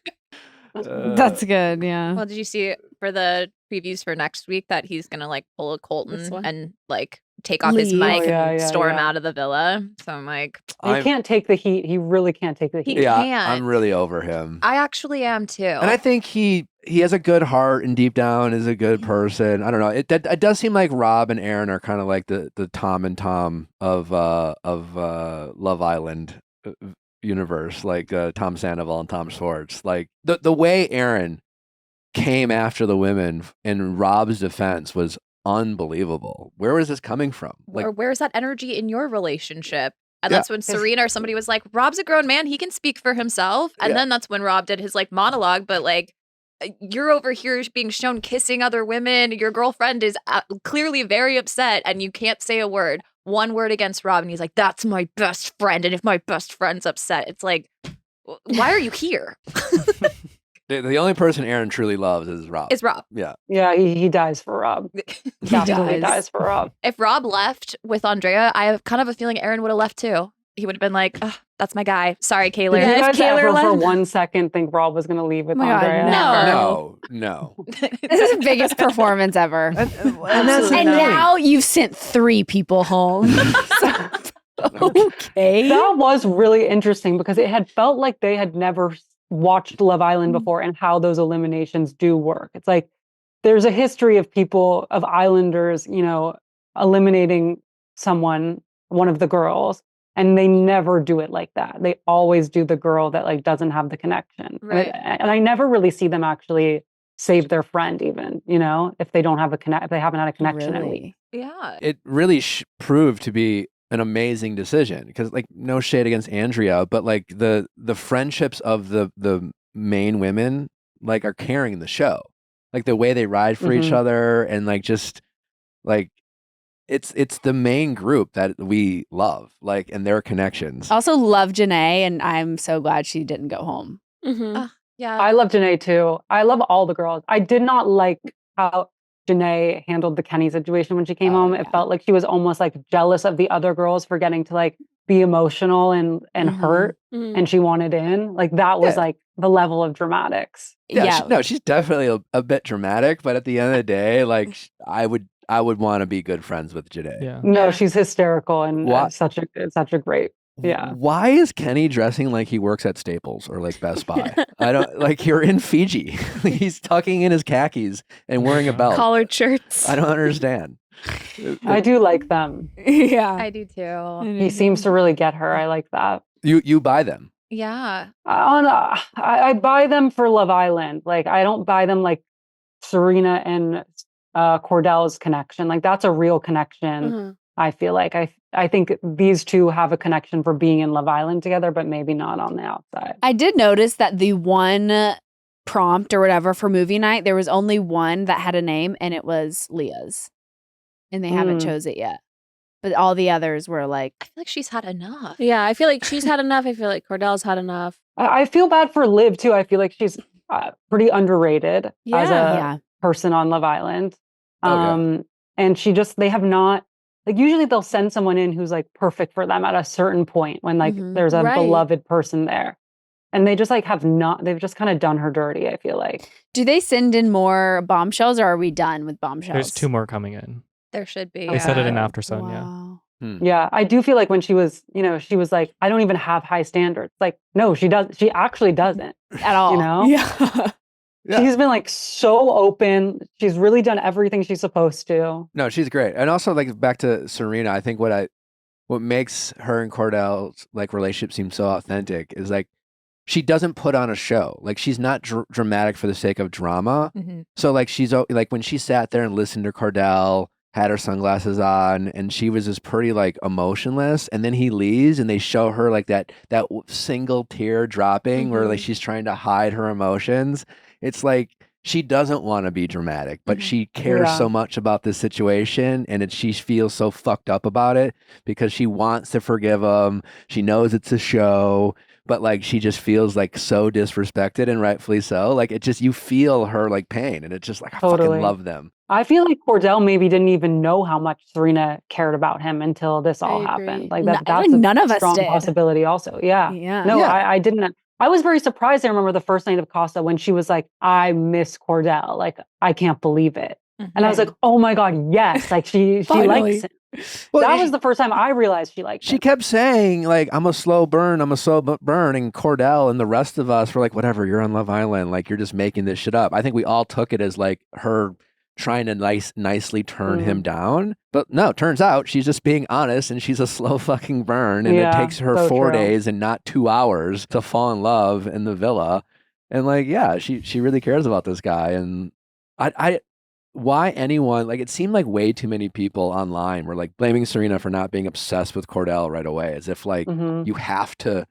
That's good. Yeah. Well, did you see for the previews for next week that he's gonna like pull a Colton one? and like take off his Leave. mic Oh, yeah, and yeah, storm yeah. out of the villa? So I'm like, He can't take the heat. He really can't take the heat. He yeah, can't. I'm really over him. I actually am too. And I think he has a good heart and deep down is a good person. I don't know. It does seem like Rob and Aaron are kind of like the Tom and Tom of Love Island universe, like Tom Sandoval and Tom Schwartz. Like the way Aaron came after the women in Rob's defense was unbelievable. Where was this coming from? Like, or where's that energy in your relationship? And Yeah. that's when Serena or somebody was like, Rob's a grown man. He can speak for himself. And Yeah. then that's when Rob did his like monologue. But like, you're over here being shown kissing other women. Your girlfriend is clearly very upset and you can't say a word, one word against Rob. And he's like, that's my best friend. And if my best friend's upset, it's like, why are you here? the only person Aaron truly loves is Rob. It's Rob. Yeah. Yeah, he dies for Rob. He absolutely does. dies for Rob. If Rob left with Andrea, I have kind of a feeling Aaron would have left too. He would have been like, "Ugh, that's my guy. Sorry, Kayla." Did you if guys Kayla ever for left- 1 second think Rob was going to leave with Oh my God, Andrea? no. No. This is the biggest performance ever. And that's Absolutely And not. now you've sent 3 people home. Okay. That was really interesting because it had felt like they had never watched Love Island Mm. before and how those eliminations do work. It's like there's a history of people, of Islanders, eliminating someone, one of the girls, and they never do it like that. They always do the girl that like doesn't have the connection. Right. And I never really see them actually save their friend even, if they don't have if they haven't had a connection in a week. Really? Yeah. It really proved to be an amazing decision because like no shade against Andrea, but like the friendships of the main women like are carrying the show. Like the way they ride for each Mhm. other and like just like it's the main group that we love, like, and their connections. Also love Janae, and I'm so glad she didn't go home. Mhm. Yeah. I love Janae too. I love all the girls. I did not like how Janae handled the Kenny situation when she came Oh, home. yeah. It felt like she was almost like jealous of the other girls for getting to like be emotional and Mhm. hurt, Mhm. and she wanted in. Like that was Yeah. like the level of dramatics. Yeah, she's definitely a bit dramatic, but at the end of the day, like I would want to be good friends with Janae. Yeah. No, Yeah. she's hysterical and Why- such a great. Yeah. Why is Kenny dressing like he works at Staples or like Best Buy? I don't like. You're in Fiji. He's tucking in his khakis and wearing a belt. Collared shirts. I don't understand. I do like them. Yeah. I do too. He seems to really get her. I like that. You buy them. Yeah. I buy them for Love Island. Like I don't buy them like Serena and Cordell's connection. Like that's a real connection. Mhm. I feel like I think these two have a connection for being in Love Island together, but maybe not on the outside. I did notice that the one prompt or whatever for movie night, there was only one that had a name, and it was Leah's. And they haven't chose it yet. But all the others were like, I feel like she's had enough. Yeah, I feel like she's had enough. I feel like Cordell's had enough. I feel bad for Liv too. I feel like she's pretty underrated as a yeah. person on Love Island. Oh, yeah. And they have not, like usually they'll send someone in who's like perfect for them at a certain point when like Mhm. there's a Right. beloved person there. And they just like they've just kind of done her dirty, I feel like. Do they send in more bombshells, or are we done with bombshells? There's 2 more coming in. There should be. They said it in Yeah. After Sun, yeah. Wow. Yeah, I do feel like when she was like, I don't even have high standards. Like, no, she actually doesn't. At all. You know? Yeah. Yeah. She's been like so open. She's really done everything she's supposed to. No, she's great. And also, like, back to Serena, I think what makes her and Cordell's like relationship seem so authentic is like she doesn't put on a show. Like, she's not dramatic for the sake of drama. Mm-hmm. So like she's like when she sat there and listened to Cordell, had her sunglasses on, and she was just pretty like emotionless, and then he leaves and they show her like that single tear dropping where like she's trying to hide her emotions. It's like she doesn't want to be dramatic, but she cares so much about this situation, and she feels so fucked up about it because she wants to forgive him. She knows it's a show, but like she just feels like so disrespected, and rightfully so. Like it just, you feel her like pain, and it's just like, I fucking love them. I feel like Cordell maybe didn't even know how much Serena cared about him until this all happened. Like that's none of a us strong did. possibility also. Yeah. Yeah. No, I didn't. I was very surprised. I remember the first night of Casa when she was like, I miss Cordell. Like, I can't believe it. And I was like, oh my God, yes. Like she likes him. Well, that was the first time I realized she liked him. She kept saying like, I'm a slow burn, and Cordell and the rest of us were like, whatever, you're on Love Island, like you're just making this shit up. I think we all took it as like her trying to nicely turn him down, but no, turns out she's just being honest, and she's a slow fucking burn, and it takes her so 4 true. days and not 2 hours to fall in love in the villa. And like, yeah, she really cares about this guy. And I why anyone, like, it seemed like way too many people online were like blaming Serena for not being obsessed with Cordell right away, as if like you have to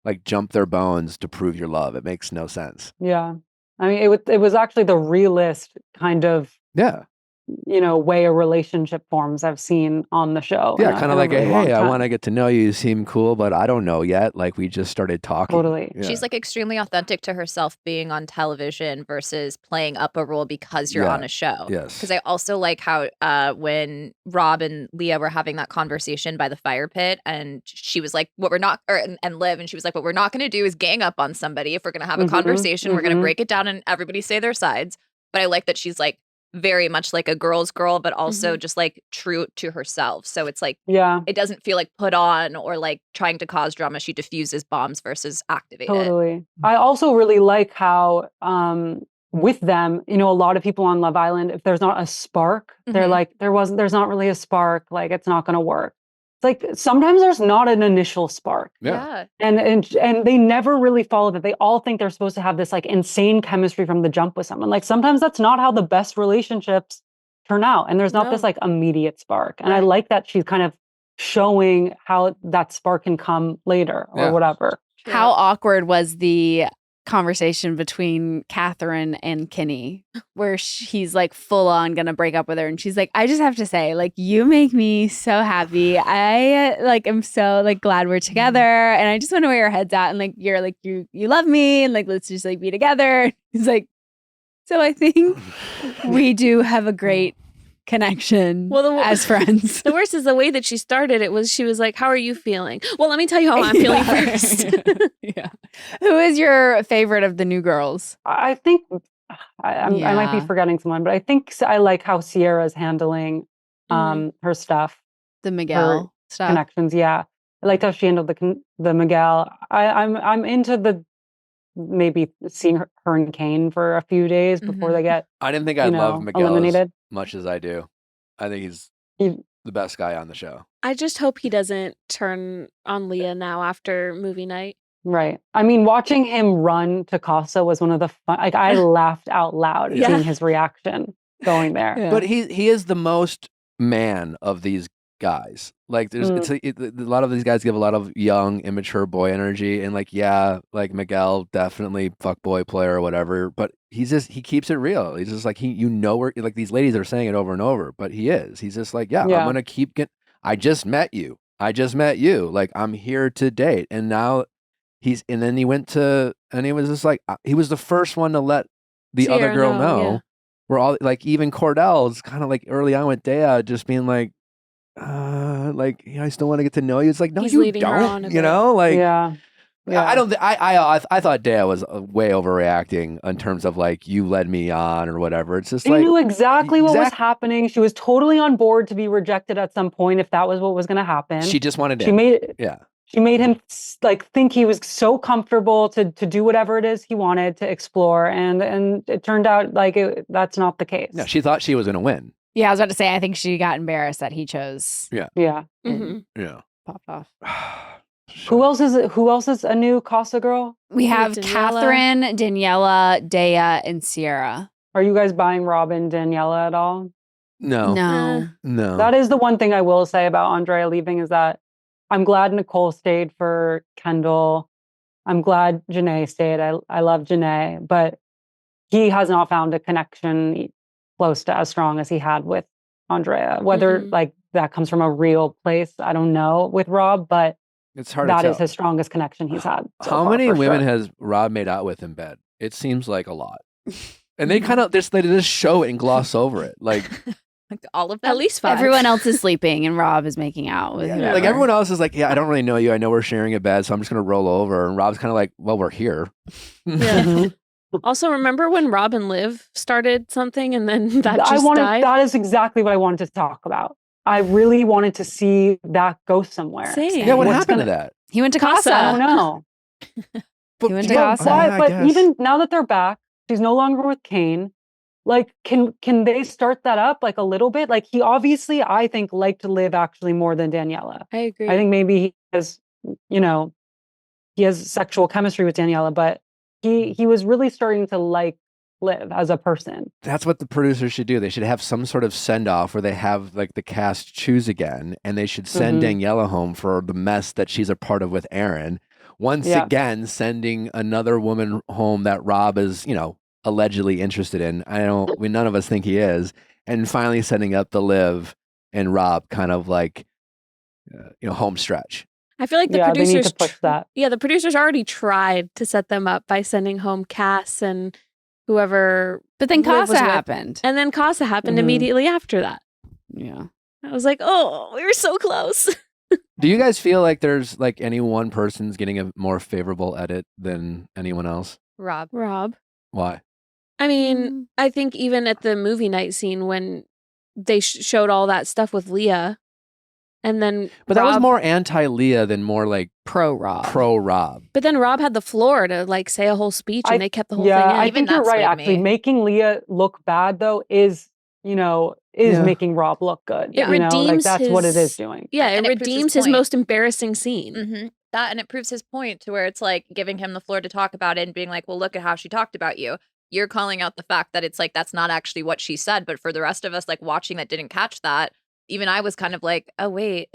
like jump their bones to prove your love. It makes no sense. Yeah. I mean, it was actually the realest kind of way a relationship forms I've seen on the show. Yeah, kind of like, hey, I want to. to get to know you. You seem cool, but I don't know yet. Like, we just started talking. Totally. Yeah. She's like extremely authentic to herself being on television versus playing up a role because you're on a show. Yes. Because I also like how when Rob and Leah were having that conversation by the fire pit, and she was like, what we're not, and Liv, and she was like, what we're not going to do is gang up on somebody. If we're going to have a conversation, we're going to break it down and everybody say their sides. But I like that she's like, very much like a girl's girl, but also just like true to herself. So it's like, it doesn't feel like put on or like trying to cause drama. She diffuses bombs versus activate it. Totally. I also really like how with them, a lot of people on Love Island, if there's not a spark, they're like, there's not really a spark, like it's not going to work. It's like sometimes there's not an initial spark. Yeah. And they never really follow that. They all think they're supposed to have this like insane chemistry from the jump with someone. Like sometimes that's not how the best relationships turn out. And there's not this like immediate spark. And I like that she's kind of showing how that spark can come later or whatever. How awkward was the conversation between Catherine and Kenny where he's like full on gonna break up with her, and she's like, I just have to say, like, you make me so happy. I like am so like glad we're together, and I just want to know where your head's at, and like you're like you love me, and like let's just like be together. He's like, so I think we do have a great connection as friends. The worst is the way that she started it was she was like, how are you feeling? Well, let me tell you how I'm feeling first. Who is your favorite of the new girls? I think I might be forgetting someone, but I think I like how Sierra's handling her stuff. The Miguel stuff. Connections, yeah. I liked how she handled the Miguel. I'm into the maybe seeing her and Kane for a few days before they get I didn't think I love Miguel eliminated. as much as I do. I think he's the best guy on the show. I just hope he doesn't turn on Leah now after movie night. Right. I mean, watching him run to Casa was one of the fun. Like, I laughed out loud seeing his reaction going there. Yeah. But he is the most man of these guys. Like, there's a lot of these guys give a lot of young, immature boy energy, and like, like Miguel, definitely fuckboy player or whatever. But he keeps it real. He's just like where, like, these ladies are saying it over and over, but he's just like, I'm gonna keep I just met you. Like, I'm here to date, and now. And then he went to, and he was just like, he was the first one to let the other girl know. Yeah. We're all like, even Cordell's kind of like early on with Dea just being like, I still want to get to know you. It's like, no, He's you leading her on don't, a bit. like, Yeah. I don't. I thought Dea was way overreacting in terms of like you led me on or whatever. It's just She like knew exactly what was happening. She was totally on board to be rejected at some point if that was what was going to happen. she just wanted She in. made Yeah. She made him like think he was so comfortable to do whatever it is he wanted to explore, and it turned out like that's not the case. No, she thought she was going to win. Yeah, I was about to say, I think she got embarrassed that he chose. Yeah. Mhm. Yeah. Popped off. Who else is a new Casa girl? We have Daniela. Catherine, Daniela, Dea, and Sierra. Are you guys buying Robin, Daniela at all? No. No. No. That is the one thing I will say about Andrea leaving is that I'm glad Nicole stayed for Kendall. I'm glad Janae stayed. I love Janae, but he has not found a connection close to as strong as he had with Andrea. Whether like that comes from a real place, I don't know with Rob, but It's hard that to tell. is his strongest connection he's had. so How far, many for women sure. has Rob made out with in bed? It seems like a lot. And they kind of they just show it and gloss over it. Like Like all of them. At least 5. Everyone else is sleeping and Rob is making out with whoever. like everyone else is like, yeah, I don't really know you. I know we're sharing a bed, so I'm just gonna roll over. And Rob's kind of like, well, we're here. Yeah. Mhm. Also, remember when Rob and Liv started something and then that just died? That is exactly what I wanted to talk about. I really wanted to see that go somewhere. Same. Yeah, what What's happened to gonna- that? He went to Casa. Casa. I don't know. He went to yeah, Casa. I But guess. even now that they're back, she's no longer with Kane. Like, can they start that up like a little bit? Like, he obviously, I think, liked to live actually more than Daniela. I agree. I think maybe he has, he has sexual chemistry with Daniela, but he was really starting to like Liv as a person. That's what the producers should do. They should have some sort of send off where they have like the cast choose again, and they should send Daniela home for the mess that she's a part of with Aaron. Once again, sending another woman home that Rob is, allegedly interested in. None of us think he is, and finally sending up the Liv and Rob kind of like, home stretch. I feel like the they need producers to push that. Yeah, the producers already tried to set them up by sending home Cass and whoever. But then Liv was Casa with. happened. And then Casa happened Mhm. immediately after that. Yeah. I was like, oh, we were so close. Do you guys feel like there's like any one person's getting a more favorable edit than anyone else? Rob. Rob. Why? I mean, I think even at the movie night scene when they showed all that stuff with Leah, and then But that was more anti-Leah than more like Pro Rob. pro-Rob. But then Rob had the floor to like say a whole speech, and they kept the whole thing in. I Even think you're that right. swayed Actually, me. making Leah look bad though is making Rob look good. It Like redeems that's what it is his- doing. Yeah, And it it proves his redeems his point. most embarrassing scene. Mm-hmm. That, and it proves his point to where it's like giving him the floor to talk about it and being like, well, look at how she talked about you. You're calling out the fact that it's like that's not actually what she said. But for the rest of us, like watching that didn't catch that, even I was kind of like, oh wait,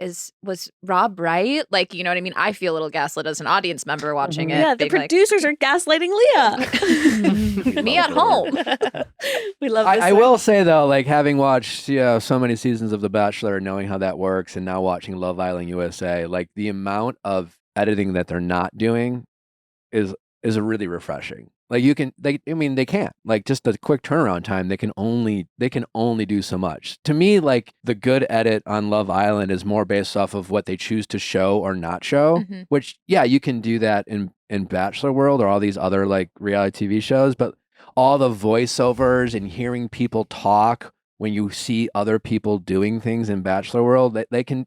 was Rob right? Like, you know what I mean? I feel a little gaslit as an audience member watching it. Yeah, the being like, producers are gaslighting Leah. me at home. We love this. I will say though, like having watched so many seasons of The Bachelor, knowing how that works, and now watching Love Island USA, like the amount of editing that they're not doing is really refreshing. Like they can't, like just the quick turnaround time. They can only do so much. To me, like the good edit on Love Island is more based off of what they choose to show or not show, Mhm. which you can do that in Bachelor World or all these other like reality TV shows, but all the voiceovers and hearing people talk when you see other people doing things in Bachelor World, they can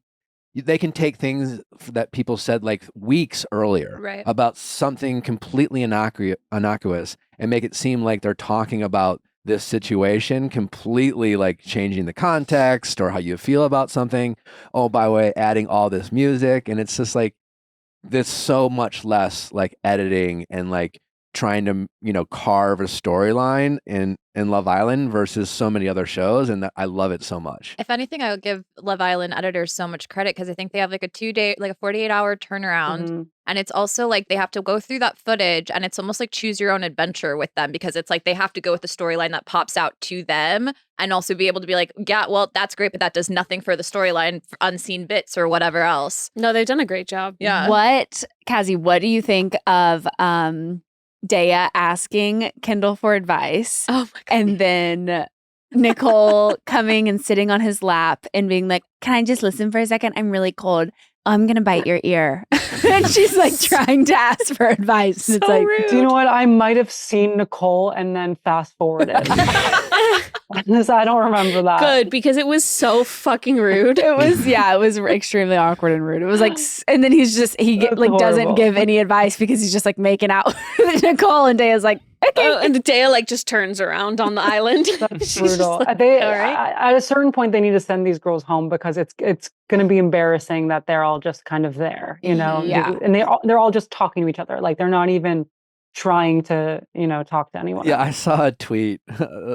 take things that people said like weeks earlier Right. about something completely innocuous and make it seem like they're talking about this situation, completely like changing the context or how you feel about something. Oh, by the way, adding all this music. And it's just like, there's so much less like editing and like trying to, carve a storyline in Love Island versus so many other shows. And I love it so much. If anything, I would give Love Island editors so much credit because I think they have like a 48-hour turnaround. Mhm. And it's also like they have to go through that footage and it's almost like choose your own adventure with them because it's like they have to go with the storyline that pops out to them and also be able to be like, yeah, well, that's great, but that does nothing for the storyline, for unseen bits or whatever else. No, they've done a great job. Yeah. Cazzie, what do you think of Dea asking Kendall for advice? Oh my god. And then Nicole coming and sitting on his lap and being like, can I just listen for a second? I'm really cold. I'm going to bite your ear. And she's like trying to ask for advice. And it's So like, rude. Do you know what? I might have seen Nicole and then fast forwarded. I don't remember that. Good, because it was so fucking rude. it was extremely awkward and rude. It was like, and then he That's doesn't horrible. give any advice because he's just like making out with Nicole, and Daya's like, okay. And Dea like just turns around on the island. That's She's just brutal. like, They, all right. At a certain point, they need to send these girls home because it's going to be embarrassing that they're all just kind of there, you know? Yeah. And they're all just talking to each other. Like they're not even trying to, talk to anyone. Yeah, else. I saw a tweet,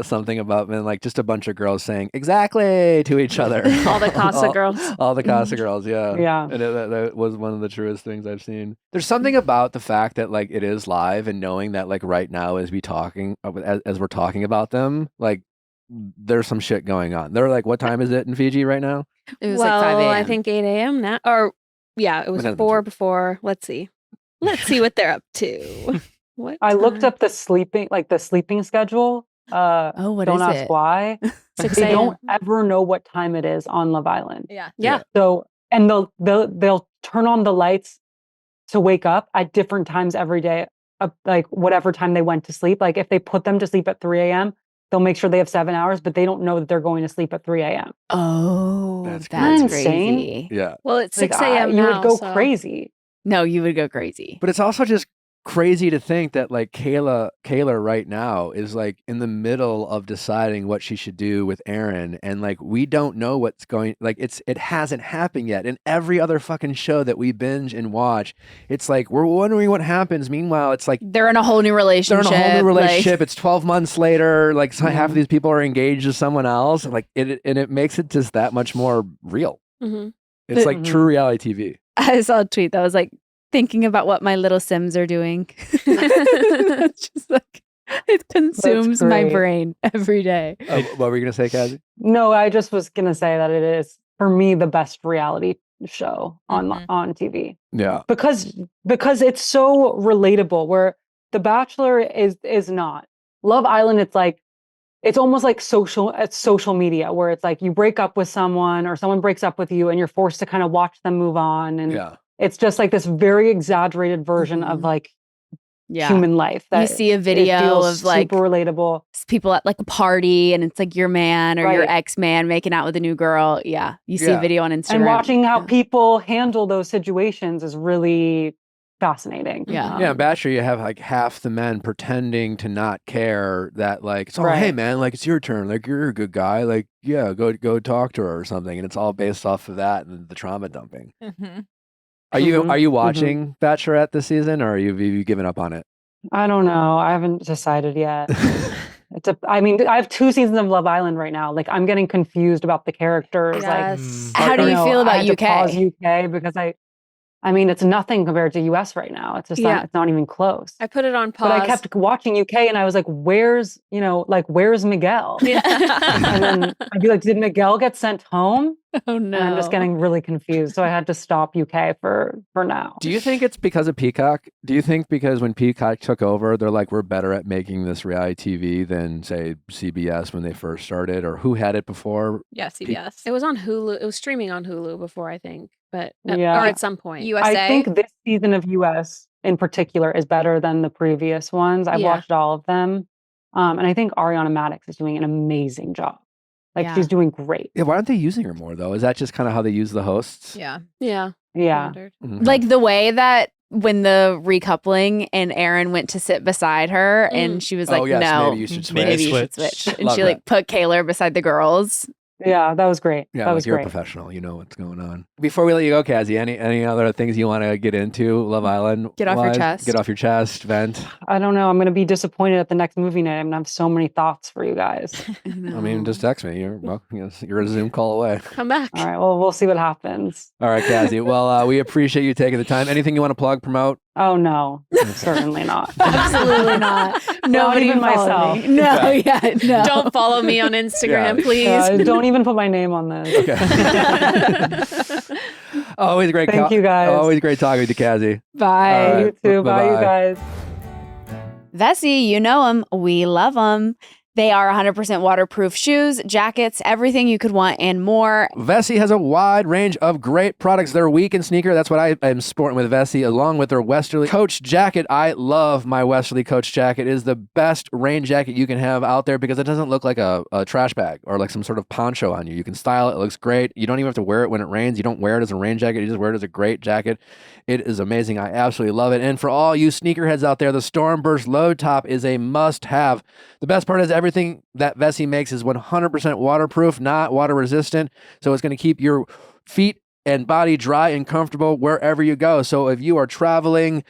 something about like just a bunch of girls saying exactly to each other. All the Casa girls. All the Casa girls, yeah. Yeah. And that was one of the truest things I've seen. There's something about the fact that like it is live and knowing that like right now as we're talking about them, like there's some shit going on. They're like, what time is it in Fiji right now? It was well, like 5 a.m. I think 8 a.m. now. Or yeah, it was Whatever. 4 before. Let's see what they're up to. What I looked time? up the sleeping schedule. Oh, what Don't is ask it? why. 6 They a.m. don't ever know what time it is on Love Island. Yeah. Yeah. So, and they'll turn on the lights to wake up at different times every day, like whatever time they went to sleep. Like if they put them to sleep at 3 a.m., they'll make sure they have 7 hours, but they don't know that they're going to sleep at 3 a.m. Oh, That's that's insane. crazy. Yeah. Well, it's Like, 6 a.m. you now. would go so- crazy. No, you would go crazy. But it's also just crazy to think that like Kayla right now is like in the middle of deciding what she should do with Aaron, and like we don't know what's going, like it hasn't happened yet. And every other fucking show that we binge and watch, it's like we're wondering what happens. Meanwhile, it's like They're in a whole new they're relationship. in a whole new like- relationship. It's 12 months later. Like half of Mhm. these people are engaged to someone else. Like it makes it just that much more real. Mhm. It's like Mhm. true reality TV. I saw a tweet that was like, thinking about what my little Sims are doing. It's just like, it consumes my great. brain every day. What were you gonna say, Cazzie? No, I just was going to say that it is, for me, the best reality show Mhm. on TV. Yeah. Because it's so relatable, where The Bachelor is not. Love Island, it's almost like social media, where it's like you break up with someone or someone breaks up with you and you're forced to kind of watch them move on. And Yeah. it's just like this very exaggerated version of Mhm. like Yeah. human life. You That see a it video feels of like super relatable. people at like a party and it's like your man or your Right. ex-man making out with a new girl. Yeah. You see Yeah. a video on Instagram. And watching how Yeah. people handle those situations is really fascinating. Yeah. Yeah, in Bachelor, you have like half the men pretending to not care that like, it's, oh, Right. hey man, like it's your turn, like you're a good guy, like yeah, go talk to her or something, and it's all based off of that and the trauma dumping. Mhm. Are you Mhm. watching Bachelorette this season, or have you given up on it? I don't know. I haven't decided yet. I mean, I have 2 seasons of Love Island right now. Like, I'm getting confused about the characters. Yes. How do you feel I about had to UK? pause UK because I mean, it's nothing compared to US right now. It's just Yeah. not, it's not even close. I put it on pause. But I kept watching UK and I was like, where's Miguel? Yeah. And then I'd be like, did Miguel get sent home? Oh And I'm just getting really confused. So I had to stop UK for now. Do you think it's because of Peacock? Do you think because when Peacock took over, they're like, we're better at making this reality TV than say CBS when they first started, or who had it before? Yeah, CBS. It was on Hulu. It was streaming on Hulu before, I think, but Yeah. or at some point. USA. I think this season of US in particular is better than the previous ones. I've Yeah. watched all of them. And I think Ariana Madix is doing an amazing job. Like Yeah. she's doing great. Yeah, why aren't they using her more though? Is that just kind of how they use the hosts? Yeah. Yeah. Yeah. Standard. Mhm. Like the way that when the recoupling and Aaron went to sit beside her and she was like, Oh, yes, no, maybe you should switch. maybe you should Switch. switch. And Love she that. like put Kaylor beside the girls. Yeah, that was great. Yeah, that like was you're great. a professional. You know what's going on. Before we let you go, Cazzie, any other things you want to get into Love Island? Get off your wise? chest. Get off your chest. Vent. I don't know. I'm going to be disappointed at the next movie night. I'm going to have so many thoughts for you guys. I mean, just text me. You're a Zoom call away. Come back. All right. Well, we'll see what happens. All right, Cazzie. Well, we appreciate you taking the time. Anything you want to plug, promote? Oh, no. Certainly not. Absolutely not. Not Nobody even follow myself. me. No, yeah, no. Don't follow me on Instagram, Yeah. please. Don't even put my name on this. Okay. Always great. Thank you, guys. Always great talking with you, Cazzie. Bye. All right. You too. Bye, you Bye-bye. guys. Vessi, you know him. We love him. They are 100% waterproof shoes, jackets, everything you could want and more. Vessi has a wide range of great products. They're weekend sneaker. That's what I am sporting with Vessi, along with their Westerly Coach jacket. I love my Westerly Coach jacket. It is the best rain jacket you can have out there because it doesn't look like a trash bag or like some sort of poncho on you. You can style it. It looks great. You don't even have to wear it when it rains. You don't wear it as a rain jacket. You just wear it as a great jacket. It is amazing. I absolutely love it. And for all you sneakerheads out there, the Stormburst Low Top is a must-have. The best part is everything that Vessi makes is 100% waterproof, not water resistant. So it's going to keep your feet and body dry and comfortable wherever you go. So if you are traveling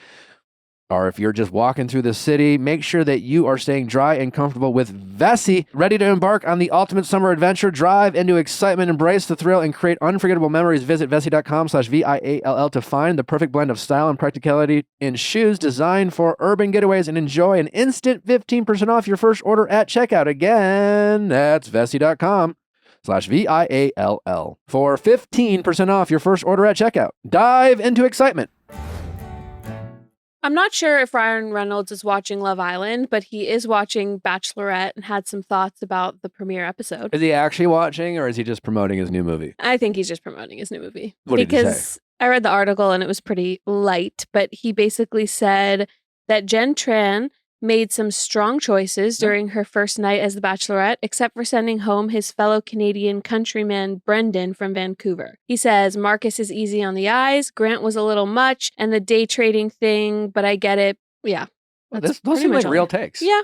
or if you're just walking through the city, make sure that you are staying dry and comfortable with Vessi. Ready to embark on the ultimate summer adventure? Drive into excitement, embrace the thrill, and create unforgettable memories. Visit Vessi.com/VIALL to find the perfect blend of style and practicality in shoes designed for urban getaways and enjoy an instant 15% off your first order at checkout. Again, that's Vessi.com/VIALL for 15% off your first order at checkout. Dive into excitement. I'm not sure if Ryan Reynolds is watching Love Island, but he is watching Bachelorette and had some thoughts about the premiere episode. Is he actually watching or is he just promoting his new movie? I think he's just promoting his new movie. What did he say? Because I read the article and it was pretty light, but he basically said that Jenn Tran made some strong choices during her first night as the Bachelorette, except for sending home his fellow Canadian countryman Brendan from Vancouver. He says Marcus is easy on the eyes, Grant was a little much, and the day trading thing, but I get it. Yeah. Well, That's those pretty seem much like all. real takes. Yeah.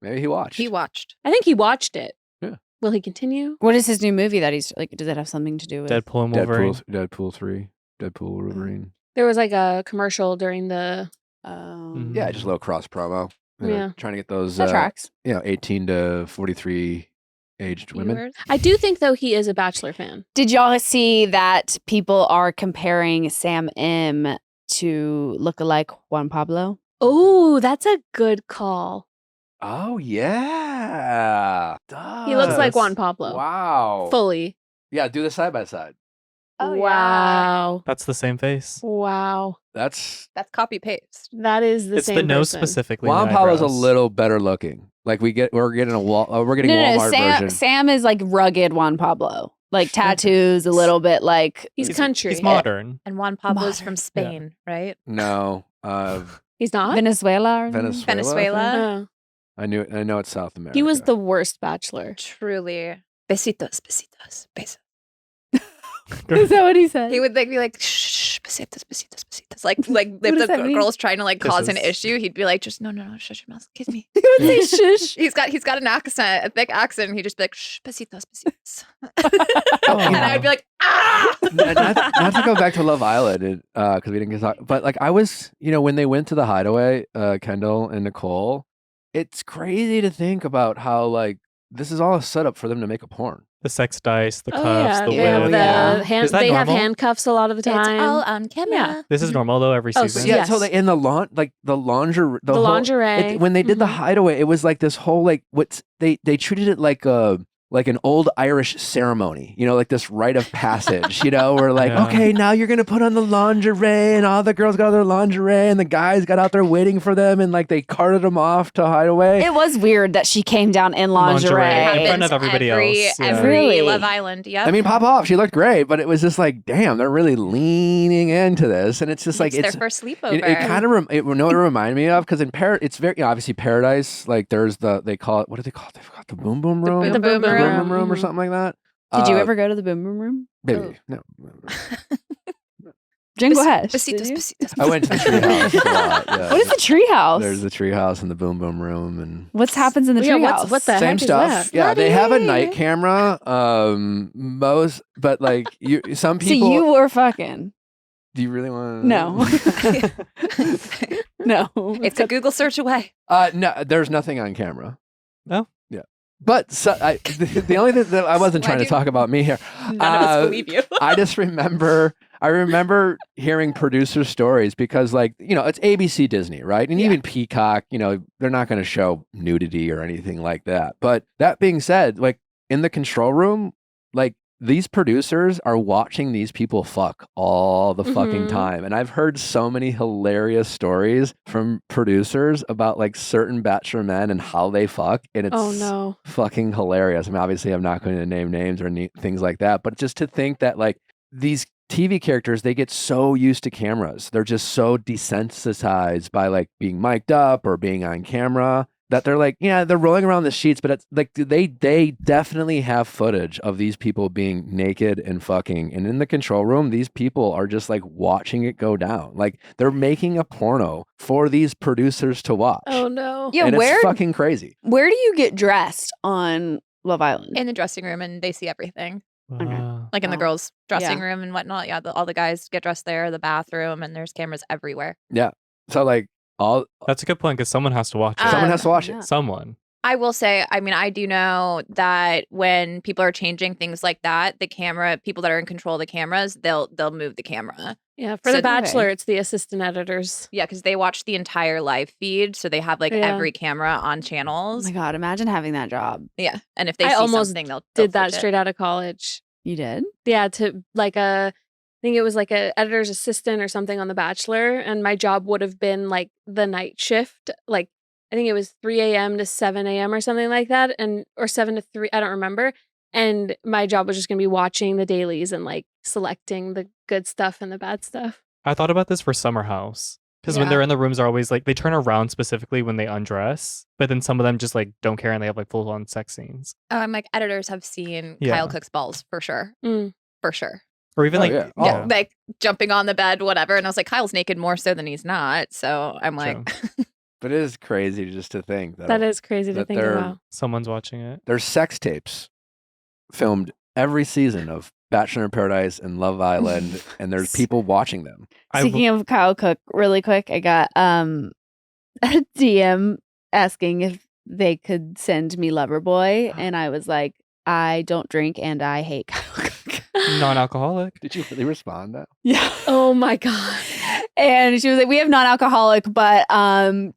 Maybe he watched. He watched. I think he watched it. Yeah. Will he continue? What is his new movie that he's like? Does it have something to do with Deadpool and Wolverine. Deadpool 3. Deadpool Wolverine. There was like a commercial during the... Mhm. Yeah, just a little cross promo. You know, Yeah. trying to get those, That tracks. 18 to 43 aged women. Viewers. I do think, though, he is a Bachelor fan. Did y'all see that people are comparing Sam M to look-alike Juan Pablo? Oh, that's a good call. Oh, yeah. He looks like Does. Juan Pablo. Wow. Fully. Yeah, do the side by side. Wow. That's the same face. Wow. That's That's copy paste. That is the It's same the nose person. specifically. Juan the Pablo's a eyebrows. little better looking. Like we're getting Walmart version. Sam is like rugged Juan Pablo. Like tattoos, a little bit like He's country. He's modern. And Juan Pablo's Modern. from Spain, right? No, He's not? Venezuela. Or something? Venezuela. Venezuela. Oh. I know it's South America. He was the worst Bachelor. Truly. Besitos, besitos, besos. Is that what he said? He would like be like, shh, besitos, besitos, besitos. Like if does the that mean? girl's trying to like cause an Kisses. issue, he'd be like, just no, shut your mouth, kiss me. He would say shush. He's got an accent, a thick accent. And he'd just be like, shh, besitos, besitos. Oh, And I would be like, ah. not to go back to Love Island because we didn't get to talk, but like I was, when they went to the hideaway, Kendall and Nicole, it's crazy to think about how like this is all a setup for them to make a porn. The sex dice, the Oh, cuffs, yeah. the They have, whip. Yeah. Is that they have normal? handcuffs a lot of the time. It's all on camera. Yeah. This is normal though every Oh, season. so Yeah, Yes. so like in the lingerie, The lingerie. when they did the Mhm. hideaway, it was like this whole like they treated it like an old Irish ceremony, like this rite of passage, where like, Yeah. okay, now you're going to put on the lingerie and all the girls got their lingerie and the guys got out there waiting for them and like they carted them off to hideaway. It was weird that she came down in lingerie. Lingerie. In front of Happens everybody else, yeah. Every Really? Love Island. Yep. I mean, pop off. She looked great, but it was just like, damn, they're really leaning into this. And it's just like, it's it's their first sleepover. it kind of, it reminded me of, because in it's very, obviously Paradise, like there's they call it, what do they call it? They forgot the boom boom room? The boom The room. boom room or Mhm. something like that. Did you ever go to the boom boom room? Baby, no. Jen, go ahead. Besitos, Did you? besitos. I went to the treehouse a lot. Yeah. What is the treehouse? There's the treehouse and the boom boom room and What happens in the Yeah, treehouse? what the same heck is stuff. that? Yeah, they have a Bloody. night camera. But like some So people. you were fucking. Do you really want? No. No. It's a Google search away. No, there's nothing on camera. No? Yeah. But the only thing that I wasn't Why trying to do- talk about me here. None of us believe you. I just remember hearing producer stories because like, it's ABC Disney, right? And Yeah. even Peacock, they're not going to show nudity or anything like that. But that being said, like in the control room, like these producers are watching these people fuck all the fucking Mhm. time. And I've heard so many hilarious stories from producers about like certain Bachelor men and how they fuck. And it's Oh no. fucking hilarious. I mean, obviously, I'm not going to name names or things like that, but just to think that like these TV characters, they get so used to cameras. They're just so desensitized by like being mic'd up or being on camera that they're like, yeah, they're rolling around the sheets, but it's like they definitely have footage of these people being naked and fucking. And in the control room, these people are just like watching it go down. Like they're making a porno for these producers to watch. Oh no. Yeah, and where it's fucking crazy. where do you get dressed on Love Island? In the dressing room, and they see everything. Wow. Like in the Wow. girls' dressing Yeah. room and whatnot. Yeah, all the guys get dressed there, the bathroom, and there's cameras everywhere. So like all That's a good point because someone has to watch it. someone has to watch yeah. it. Someone. I will say, I mean, I do know that when people are changing things like that, the camera, people that are in control of the cameras, they'll move the camera. Yeah, for So- The Bachelor, it's the assistant editors. Yeah, because they watch the entire live feed, so they have like Yeah. every camera on Oh channels. my God, imagine having that job. Yeah, and if they I see almost something, they'll Did that switch it. straight out of college. You did? Yeah, to like I think it was like a editor's assistant or something on The Bachelor, and my job would have been like the night shift. Like I think it was 3 a.m. to 7 a.m. or something like that, or 7 to 3. I don't remember. And my job was just gonna be watching the dailies and like selecting the good stuff and the bad stuff. I thought about this for Summer House. Because when Yeah. they're in the rooms, they're always like, they turn around specifically when they undress, but then some of them just like don't care and they have like full on sex scenes. Like editors have seen Yeah. Kyle Cook's balls for sure. Mm. For sure. Or even Oh, like, yeah. Yeah, Oh. like jumping on the bed, whatever. And I was like, Kyle's naked more so than he's not. So I'm like, But it is crazy just to think That is crazy to that think they're- about. someone's watching it. there's sex tapes filmed every season of Bachelor in Paradise and Love Island, and there's people watching them. Speaking of Kyle Cook, really quick, I got a DM asking if they could send me Loverboy, and I was like, I don't drink and I hate Kyle Cook. Non-alcoholic. Did you really respond though? Yeah. Oh my god. And she was like, we have non-alcoholic, but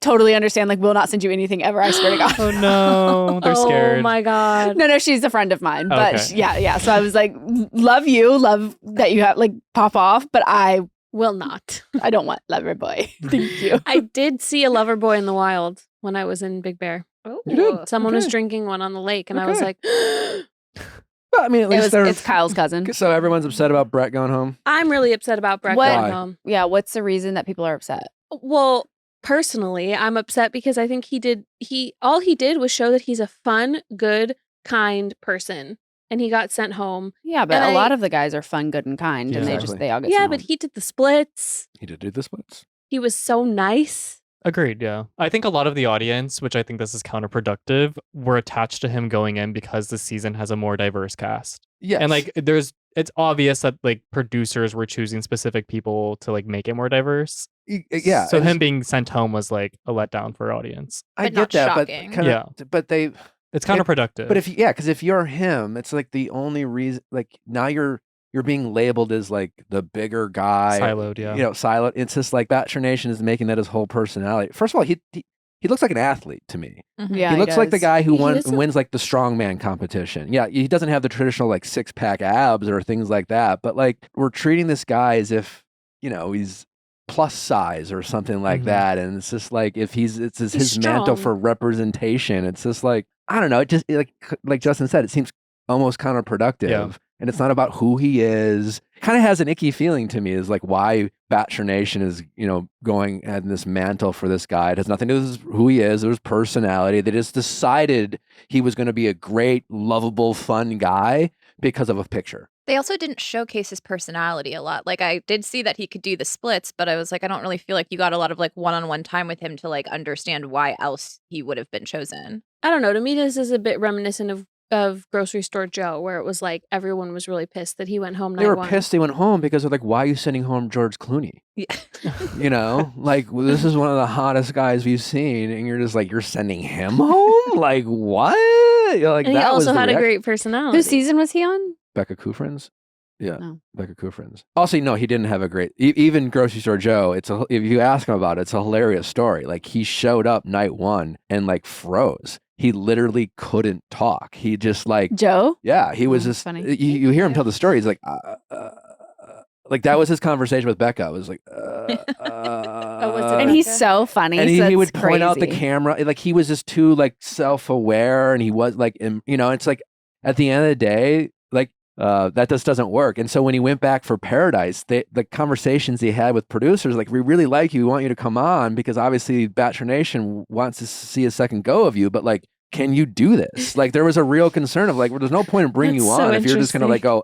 totally understand, like, we'll not send you anything ever, I swear to God. Oh no, they're Oh scared. my god. No, she's a friend of mine. But Okay. yeah. So I was like, love you, love that you have, like, pop off, but I Will not. don't want Loverboy. Thank you. I did see a lover boy in the wild when I was in Big Bear. You did? Someone was Okay. drinking one on the lake, and I was Okay. like, Well, I mean, at least they're. It's Kyle's cousin. So everyone's upset about Brett going home. I'm really upset about Brett What- going Why? home. Yeah, what's the reason that people are upset? Well, personally, I'm upset because I think all he did was show that he's a fun, good, kind person, and he got sent home. Yeah, but And a lot I- of the guys are fun, good, and kind, Yeah, and exactly. they all get Yeah, sent but home. he did the splits. He did do the splits. He was so nice. Agreed, yeah. I think a lot of the audience, which I think this is counterproductive, were attached to him going in because the season has a more diverse cast. Yes. And like it's obvious that like producers were choosing specific people to like make it more diverse. Yeah. So and him being sent home was like a letdown for audience. I But get not that, shocking. but kind of, but they, It's counterproductive. but because if you're him, it's like the only reason, like now you're being labeled as like the bigger guy, Siloed, yeah. siloed. It's just like Bachelor Nation is making that his whole personality. First of all, he looks like an athlete to me. Mhm. Yeah, he looks like the does. guy who He doesn't- wins like the strongman competition. Yeah, he doesn't have the traditional like 6-pack abs or things like that, but like we're treating this guy as if, he's plus size or something like Mhm. that, and it's just like if it's He's his mantle strong. for representation. It's just like I don't know. It just like Justin said, it seems almost counterproductive. Yeah. And it's not about who he is. Kind of has an icky feeling to me is like why Bachelor Nation is, going at this mantle for this guy. It has nothing to do with who he is or his personality. They just decided he was going to be a great, lovable, fun guy because of a picture. They also didn't showcase his personality a lot. Like I did see that he could do the splits, but I was like, I don't really feel like you got a lot of like one-on-one time with him to like understand why else he would have been chosen. I don't know. To me, this is a bit reminiscent of Grocery Store Joe, where it was like everyone was really pissed that he went home They night were one. pissed he went home because they're like, why are you sending home George Clooney? Yeah. Like this is one of the hottest guys we've seen, and you're just like, you're sending him home? Like what? You're like, And he that was also the had a reaction. great personality. Whose season was he on? Becca Kufrin's. Yeah, Oh. Becca Kufrin's. Also, no, he didn't have a great. Even Grocery Store Joe. If you ask him about it, it's a hilarious story. Like he showed up night one and like froze. he literally couldn't talk. He just like, Joe? yeah, he was Oh, just, funny. you hear him tell the story. He's like that was his conversation with Becca. It was like, was it And he's Becca? so funny. and so he would it's point out the crazy. camera. Like he was just too like self-aware, and he was like, it's like at the end of the day, like that just doesn't work. And so when he went back for Paradise, the conversations he had with producers, like, we really like you, we want you to come on, because obviously Bachelor Nation wants to see a second go of you, but like, can you do this? Like, there was a real concern of like, well, there's no point in bringing you That's so on if you're just gonna like go.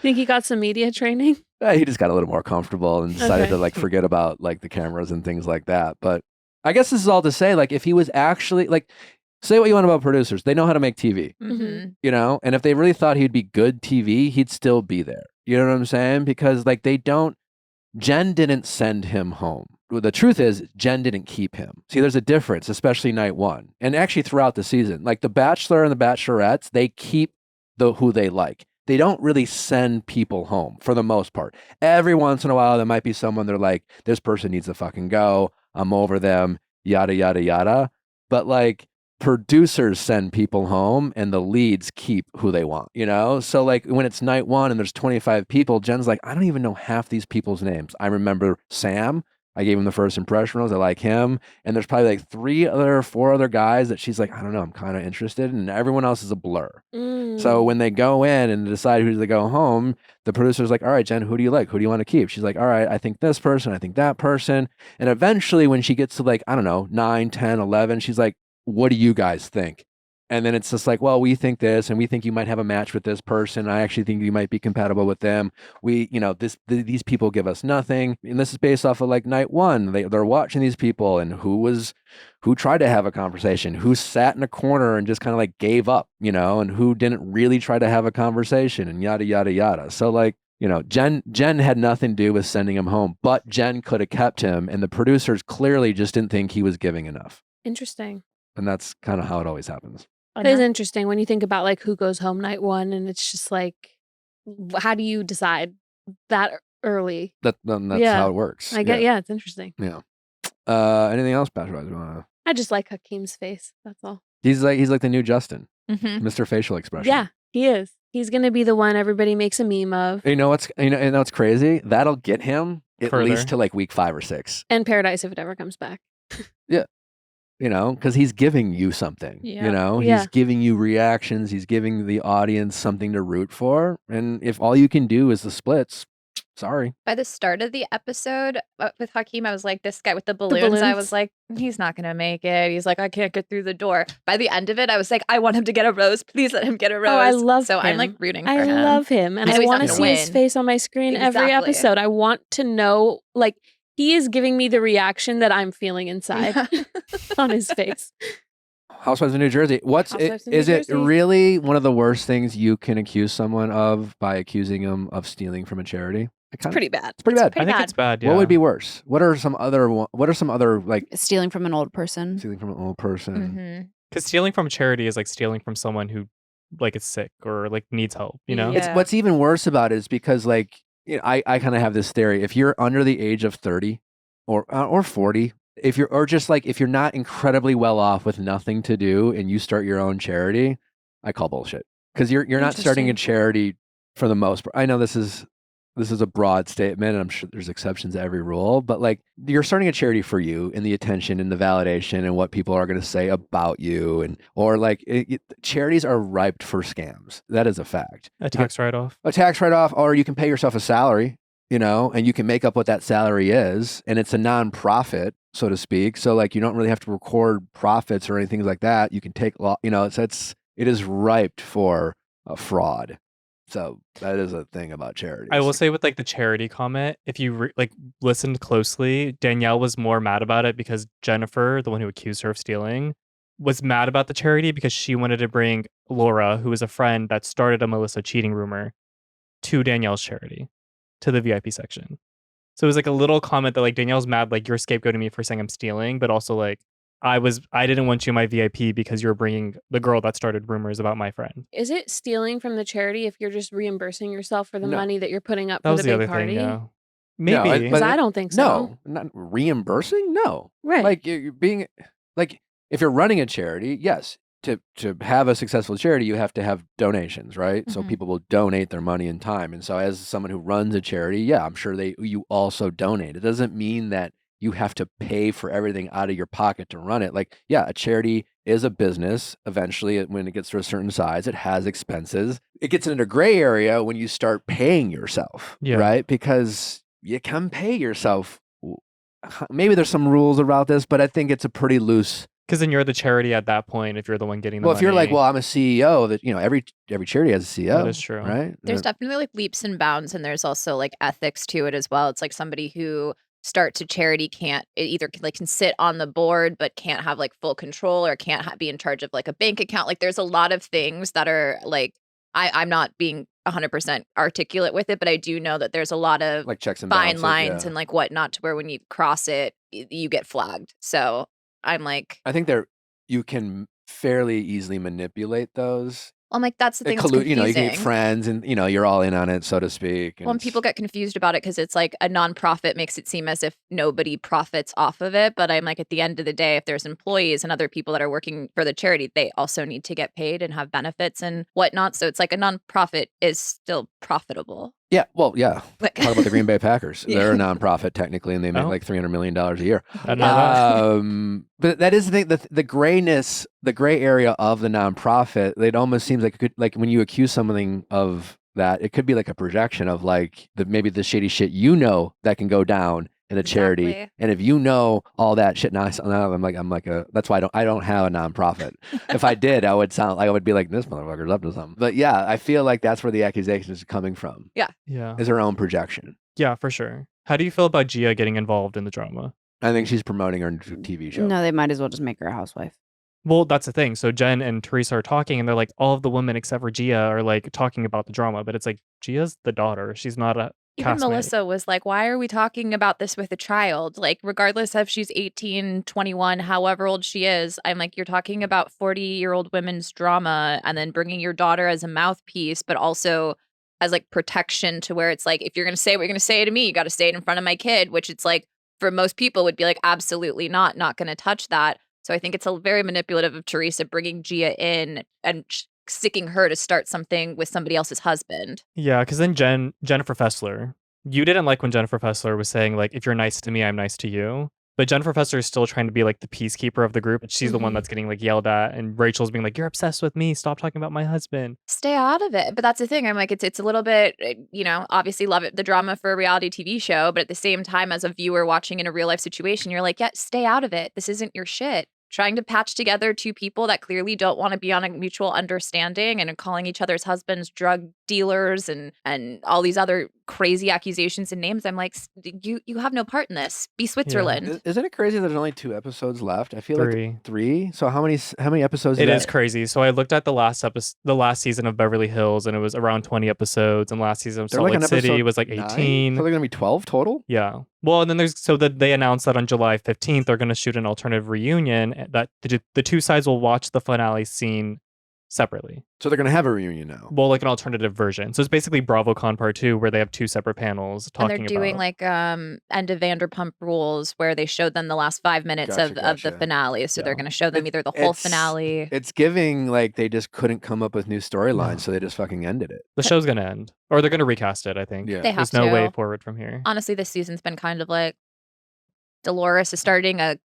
Think he got some media training? He just got a little more comfortable and decided Okay. to like forget about like the cameras and things like that. But I guess this is all to say, like, if he was actually like, say what you want about producers, they know how to make TV, Mm-hmm. you know? And if they really thought he'd be good TV, he'd still be there. You know what I'm saying? Because like Jenn didn't send him home. Well, the truth is, Jenn didn't keep him. See, there's a difference, especially night one. And actually throughout the season. Like the Bachelor and the Bachelorettes, they keep who they like. They don't really send people home for the most part. Every once in a while, there might be someone they're like, this person needs to fucking go. I'm over them, yada, yada, yada. But like, producers send people home and the leads keep who they want, you know? So like when it's night one and there's 25 people, Jen's like, I don't even know half these people's names. I remember Sam. I gave him the first impression. I like him. And there's probably like 4 other guys that she's like, I don't know, I'm kind of interested. And everyone else is a blur. So when they go in and decide who to go home, the producer's like, all right, Jenn, who do you like? Who do you want to keep? She's like, all right, I think this person, I think that person. And eventually when she gets to like, I don't know, 9, 10, 11, she's like, what do you guys think? And then it's just like, well, we think this, and we think you might have a match with this person. I actually think you might be compatible with them. These people give us nothing. And this is based off of like night one. They're watching these people and who tried to have a conversation, who sat in a corner and just kind of like gave up, and who didn't really try to have a conversation, and yada, yada, yada. So like, Jenn had nothing to do with sending him home, but Jenn could have kept him, and the producers clearly just didn't think he was giving enough. Interesting. And that's kind of how it always happens. It is interesting when you think about like who goes home night one, and it's just like, how do you decide that early? That's Yeah. how it works. I get, yeah, it's interesting. Yeah. Anything else, Bachelor? I just like Hakeem's face. That's all. He's like the new Justin, Mm-hmm. Mr. Facial Expression. Yeah, he is. He's gonna be the one everybody makes a meme of. You know what's crazy? That'll get him at Further. least to like week 5 or 6. And Paradise if it ever comes back. Because he's giving you something. Yeah. Yeah. He's giving you reactions. He's giving the audience something to root for. And if all you can do is the splits, sorry. By the start of the episode with Hakeem, I was like, this guy with the balloons, I balloons. was like, he's not going to make it. He's like, I can't get through the door. By the end of it, I was like, I want him to get a rose. Please let him get a rose. Oh, I love So him. I'm like rooting for I him. love him, and I I know he's want not to gonna see his win. face on my screen every Exactly. episode. I want to know, like, he is giving me the reaction that I'm feeling inside on his face. Housewives of New Jersey. Housewives of New Is it Jersey. really one of the worst things you can accuse someone of by accusing them of stealing from a charity? It's pretty bad. It's pretty bad. I think it's bad. Yeah. What would be worse? What are some other like Stealing from an old person. stealing from an old person? Mm-hmm. Because stealing from charity is like stealing from someone who like is sick or like needs help, you know? Yeah. It's what's even worse about it is because like I kind of have this theory. If you're under the age of 30 or 40, if you're not incredibly well off with nothing to do and you start your own charity, I call bullshit. Because you're not starting a charity for the most part. I know this is a broad statement, and I'm sure there's exceptions to every rule, but like you're starting a charity for you and the attention and the validation and what people are going to say about you, and or like charities are ripe for scams. That is a fact. A tax write-off. A tax write-off, or you can pay yourself a salary, and you can make up what that salary is, and it's a non-profit, so to speak. So like you don't really have to record profits or anything like that. You can take, it is ripe for a fraud. So that is a thing about charities. I will say with like the charity comment, if you listened closely, Danielle was more mad about it because Jennifer, the one who accused her of stealing, was mad about the charity because she wanted to bring Laura, who is a friend that started a Melissa cheating rumor, to Danielle's charity, to the VIP section. So it was like a little comment that like Danielle's mad, like you're scapegoating me for saying I'm stealing, but also like I didn't want you in my VIP because you're bringing the girl that started rumors about my friend. Is it stealing from the charity if you're just reimbursing yourself for the No. money that you're putting up That for was the the big other party? thing, yeah. No, Maybe. Because I don't think so. No, not reimbursing. No, Right. like you're being like if you're running a charity, yes, to have a successful charity, you have to have donations, right? So Mhm. people will donate their money and time. And so as someone who runs a charity, yeah, I'm sure you also donate. It doesn't mean that you have to pay for everything out of your pocket to run it. Like, yeah, a charity is a business. Eventually, when it gets to a certain size, it has expenses. It gets into a gray area when you start paying yourself, Yeah. right? Because you can pay yourself. Maybe there's some rules about this, but I think it's a pretty loose. Because then you're the charity at that point if you're the one getting the Well, money. if you're like, well, I'm a CEO, that every charity has a CEO. That is true. Right? There's definitely like leaps and bounds, and there's also like ethics to it as well. It's like somebody who starts a charity can't can sit on the board but can't have like full control or can't be in charge of like a bank account. Like there's a lot of things that are like I'm not being 100% articulate with it, but I do know that there's a lot of like checks and fine balances, lines yeah. and like whatnot to where when you cross it, you get flagged. So I'm like, I think you can fairly easily manipulate those. I'm like, that's the thing that's You confusing. you can get friends and, you're all in on it, so to speak. Well, and people get confused about it because it's like a nonprofit makes it seem as if nobody profits off of it. But I'm like, at the end of the day, if there's employees and other people that are working for the charity, they also need to get paid and have benefits and whatnot. So it's like a nonprofit is still profitable. Yeah, well, yeah. Like, Talk about the Green Bay Packers. Yeah. They're a nonprofit technically, and they make Oh. like $300 million a year. I know that. But that is the thing. The grayness, the gray area of the nonprofit. It almost seems like it could, like when you accuse something of that, it could be like a projection of like maybe the shady shit that can go down in a charity. Exactly. And if you know all that shit, now that's why I don't have a nonprofit. If I did, I would be like, this motherfucker's up to something. But yeah, I feel like that's where the accusation is coming from. Yeah. Is her own projection. Yeah, for sure. How do you feel about Gia getting involved in the drama? I think she's promoting her TV show. No, they might as well just make her a housewife. Well, that's the thing. So Jen and Teresa are talking, and they're like, all of the women except for Gia are like talking about the drama, but it's like Gia's the daughter. She's not a even castmate. Melissa was like, why are we talking about this with a child? Like, regardless if she's 18, 21, however old she is, I'm like, you're talking about 40-year-old women's drama and then bringing your daughter as a mouthpiece, but also as like protection to where it's like, if you're going to say what you're going to say to me, you got to say it in front of my kid, which it's like, for most people would be like, absolutely not going to touch that. So I think it's a very manipulative of Teresa bringing Gia in and sticking her to start something with somebody else's husband. Yeah, because then Jennifer Fessler, you didn't like when Jennifer Fessler was saying like, if you're nice to me, I'm nice to you. But Jennifer Fessler is still trying to be like the peacekeeper of the group. She's the one that's getting like yelled at, and Rachel's being like, you're obsessed with me. Stop talking about my husband. Stay out of it. But that's the thing. I'm like, it's a little bit, obviously love it, the drama for a reality TV show. But at the same time, as a viewer watching in a real life situation, you're like, yeah, stay out of it. This isn't your shit. Trying to patch together two people that clearly don't want to be on a mutual understanding and calling each other's husbands drug dealers and all these other crazy accusations and names. I'm like, you have no part in this. Be Switzerland. Isn't it crazy there's only 2 episodes left? I feel 3. like 3. So how many episodes? It is crazy. So I looked at the last season of Beverly Hills, and it was around 20 episodes. And last season of Salt Lake City was like 18. So they're gonna be 12 total. Yeah. Well, and then they announced that on July 15th they're going to shoot an alternative reunion that the two sides will watch the finale scene separately. So they're gonna have a reunion now. Well, like an alternative version. So it's basically BravoCon Part 2, where they have 2 separate panels talking and they're doing about like End of Vanderpump Rules, where they showed them the last 5 minutes of the finale. So they're going to show them either the whole finale. It's giving like they just couldn't come up with new storylines, so they just fucking ended it. the show's going to end, or they're going to recast it. I think. Yeah. They have There's no to. way forward from here. Honestly, this season's been kind of like Dolores is starting a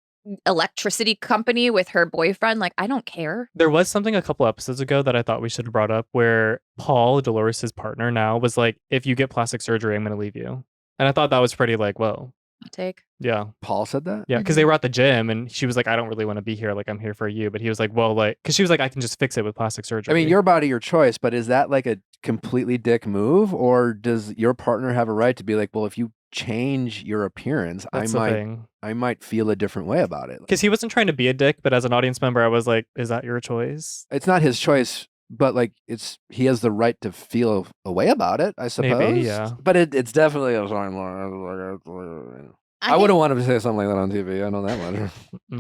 electricity company with her boyfriend. Like, I don't care. There was something a couple episodes ago that I thought we should have brought up, where Paul, Dolores' partner now, was like, if you get plastic surgery, I'm going to leave you. And I thought that was pretty like, whoa. Take. Yeah. Paul said that. Yeah, because they were at the gym, and she was like, I don't really want to be here. Like, I'm here for you. But he was like, well, like, because she was like, I can just fix it with plastic surgery. I mean, your body, your choice, but is that like a completely dick move, or does your partner have a right to be like, well, if you change your appearance, That's the thing. I might feel a different way about it. Because he wasn't trying to be a dick, but as an audience member, I was like, is that your choice? It's not his choice, but like he has the right to feel a way about it, I suppose. Maybe, yeah. But it's definitely a I wouldn't want him to say something like that on TV. I know that much.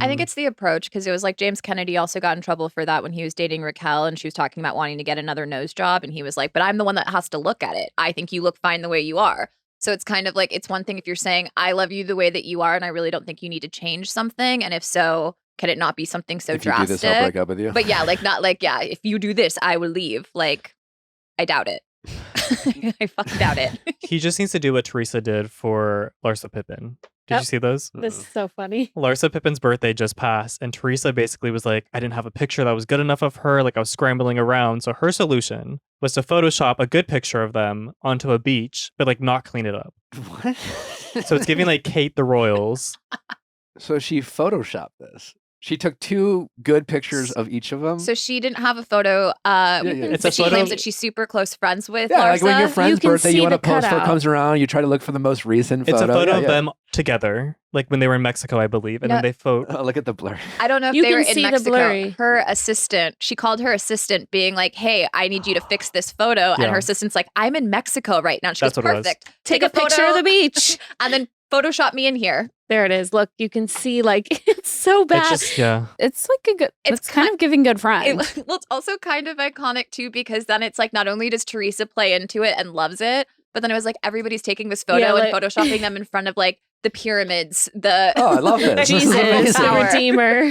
I think it's the approach, because it was like James Kennedy also got in trouble for that when he was dating Raquel, and she was talking about wanting to get another nose job, and he was like, but I'm the one that has to look at it. I think you look fine the way you are. So it's kind of like, it's one thing if you're saying, I love you the way that you are, and I really don't think you need to change something. And if so, can it not be something so if you drastic? do this, I'll break up with you. But yeah, like not like, yeah, if you do this, I will leave. Like, I doubt it. I fucking doubt it. He just needs to do what Teresa did for Larsa Pippen. Did Yep. you see those? This is so funny. Larsa Pippen's birthday just passed, and Teresa basically was like, I didn't have a picture that was good enough of her. Like, I was scrambling around. So her solution was to Photoshop a good picture of them onto a beach, but like not clean it up. What? So it's giving like Kate the Royals. So she photoshopped this. She took 2 good pictures of each of them. So she didn't have a photo, It's but a she photo- claims that she's super close friends with yeah, Larsa. like when your friend's can birthday, see you want to the post what cutout. comes around. You try to look for the most recent photo. It's a photo Yeah, of yeah. them together, like when they were in Mexico, I believe. And No. then they Oh, look at the blur. I don't know if You they were can in see the Mexico. blurry. Her assistant, she called her assistant being like, hey, I need you to fix this photo. Yeah. And her assistant's like, I'm in Mexico right now. And she That's goes, what it was. perfect. Take a picture of the beach. and then Photoshop me in here. There it is. Look, you can see like it's so bad. It's just, yeah. It's like a good. It's It's kind of giving good friend. Well, it's also kind of iconic too, because then it's like not only does Teresa play into it and loves it, but then it was like everybody's taking this photo Yeah, and like- photoshopping them in front of like the pyramids, the Oh, I love this. This is Jesus, amazing. the Redeemer.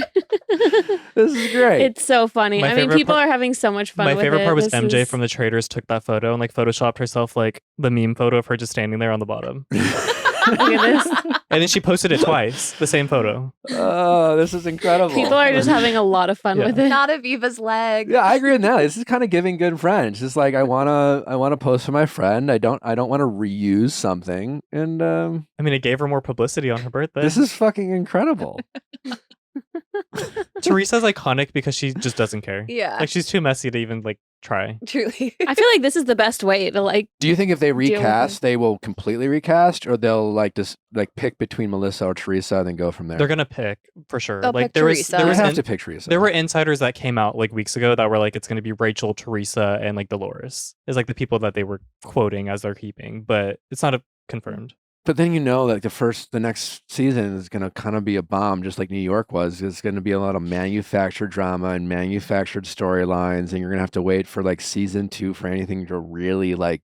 This is great. It's so funny. My I mean, favorite people part- are having so much fun My with favorite it. part was This MJ is- from the Traders took that photo and like photoshopped herself like the meme photo of her just standing there on the bottom. Look at this. And then she posted it twice, the same photo. Oh, this is incredible. People are just having a lot of fun Yeah. with it. not Aviva's leg. Yeah, I agree with that. This is kind of giving good friends. Just like I wanna post for my friend. I don't want to reuse something. And I mean, it gave her more publicity on her birthday. this is fucking incredible. Teresa's iconic because she just doesn't care. Yeah, Like she's too messy to even like try. truly. I feel like this is the best way to like. Do you think if they Deal with recast, they will completely recast, or they'll like just like pick between Melissa or Teresa and then go from there? They're gonna pick for sure. They'll like pick there was Teresa. there They was have in- to pick Teresa. there were insiders that came out like weeks ago that were like it's gonna be Rachel, Teresa, and like Dolores is like the people that they were quoting as they're keeping, but it's not confirmed. But then like the next season is going to kind of be a bomb, just like New York was. It's going to be a lot of manufactured drama and manufactured storylines, and you're going to have to wait for like season 2 for anything to really like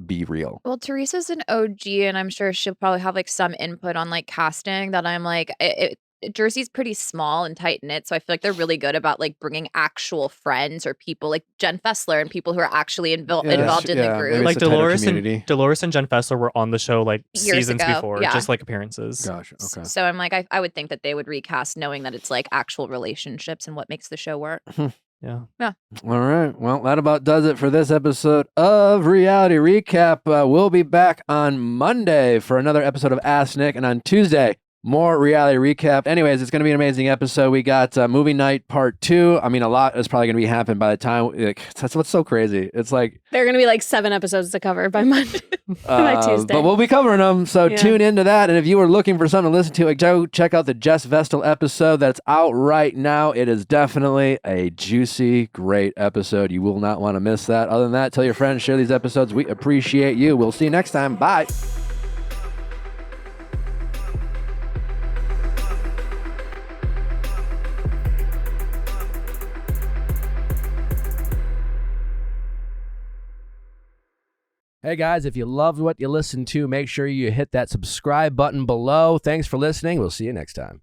be real. Well, Teresa's an OG, and I'm sure she'll probably have like some input on like casting. That I'm like, Jersey's pretty small and tight knit, so I feel like they're really good about like bringing actual friends or people like Jen Fessler and people who are actually involved in the maybe group. it's Like a tighter Dolores community. and Jen Fessler were on the show like Years seasons ago, before, yeah. just like appearances. Gotcha. Okay. So I'm like, I would think that they would recast knowing that it's like actual relationships and what makes the show work. Yeah. All right. Well, that about does it for this episode of Reality Recap. We'll be back on Monday for another episode of Ask Nick, and on Tuesday, more Reality Recap. Anyways, it's going to be an amazing episode. We got Movie Night Part 2. I mean, a lot is probably going to be happening by the time. Like, that's what's so crazy. It's like There are going to be like 7 episodes to cover by Monday, by Tuesday. but we'll be covering them, so Yeah. tune into that. And if you were looking for something to listen to, go check out the Jess Vestal episode that's out right now. It is definitely a juicy, great episode. You will not want to miss that. Other than that, tell your friends, share these episodes. We appreciate you. We'll see you next time. Bye. Hey guys, if you loved what you listened to, make sure you hit that subscribe button below. Thanks for listening. We'll see you next time.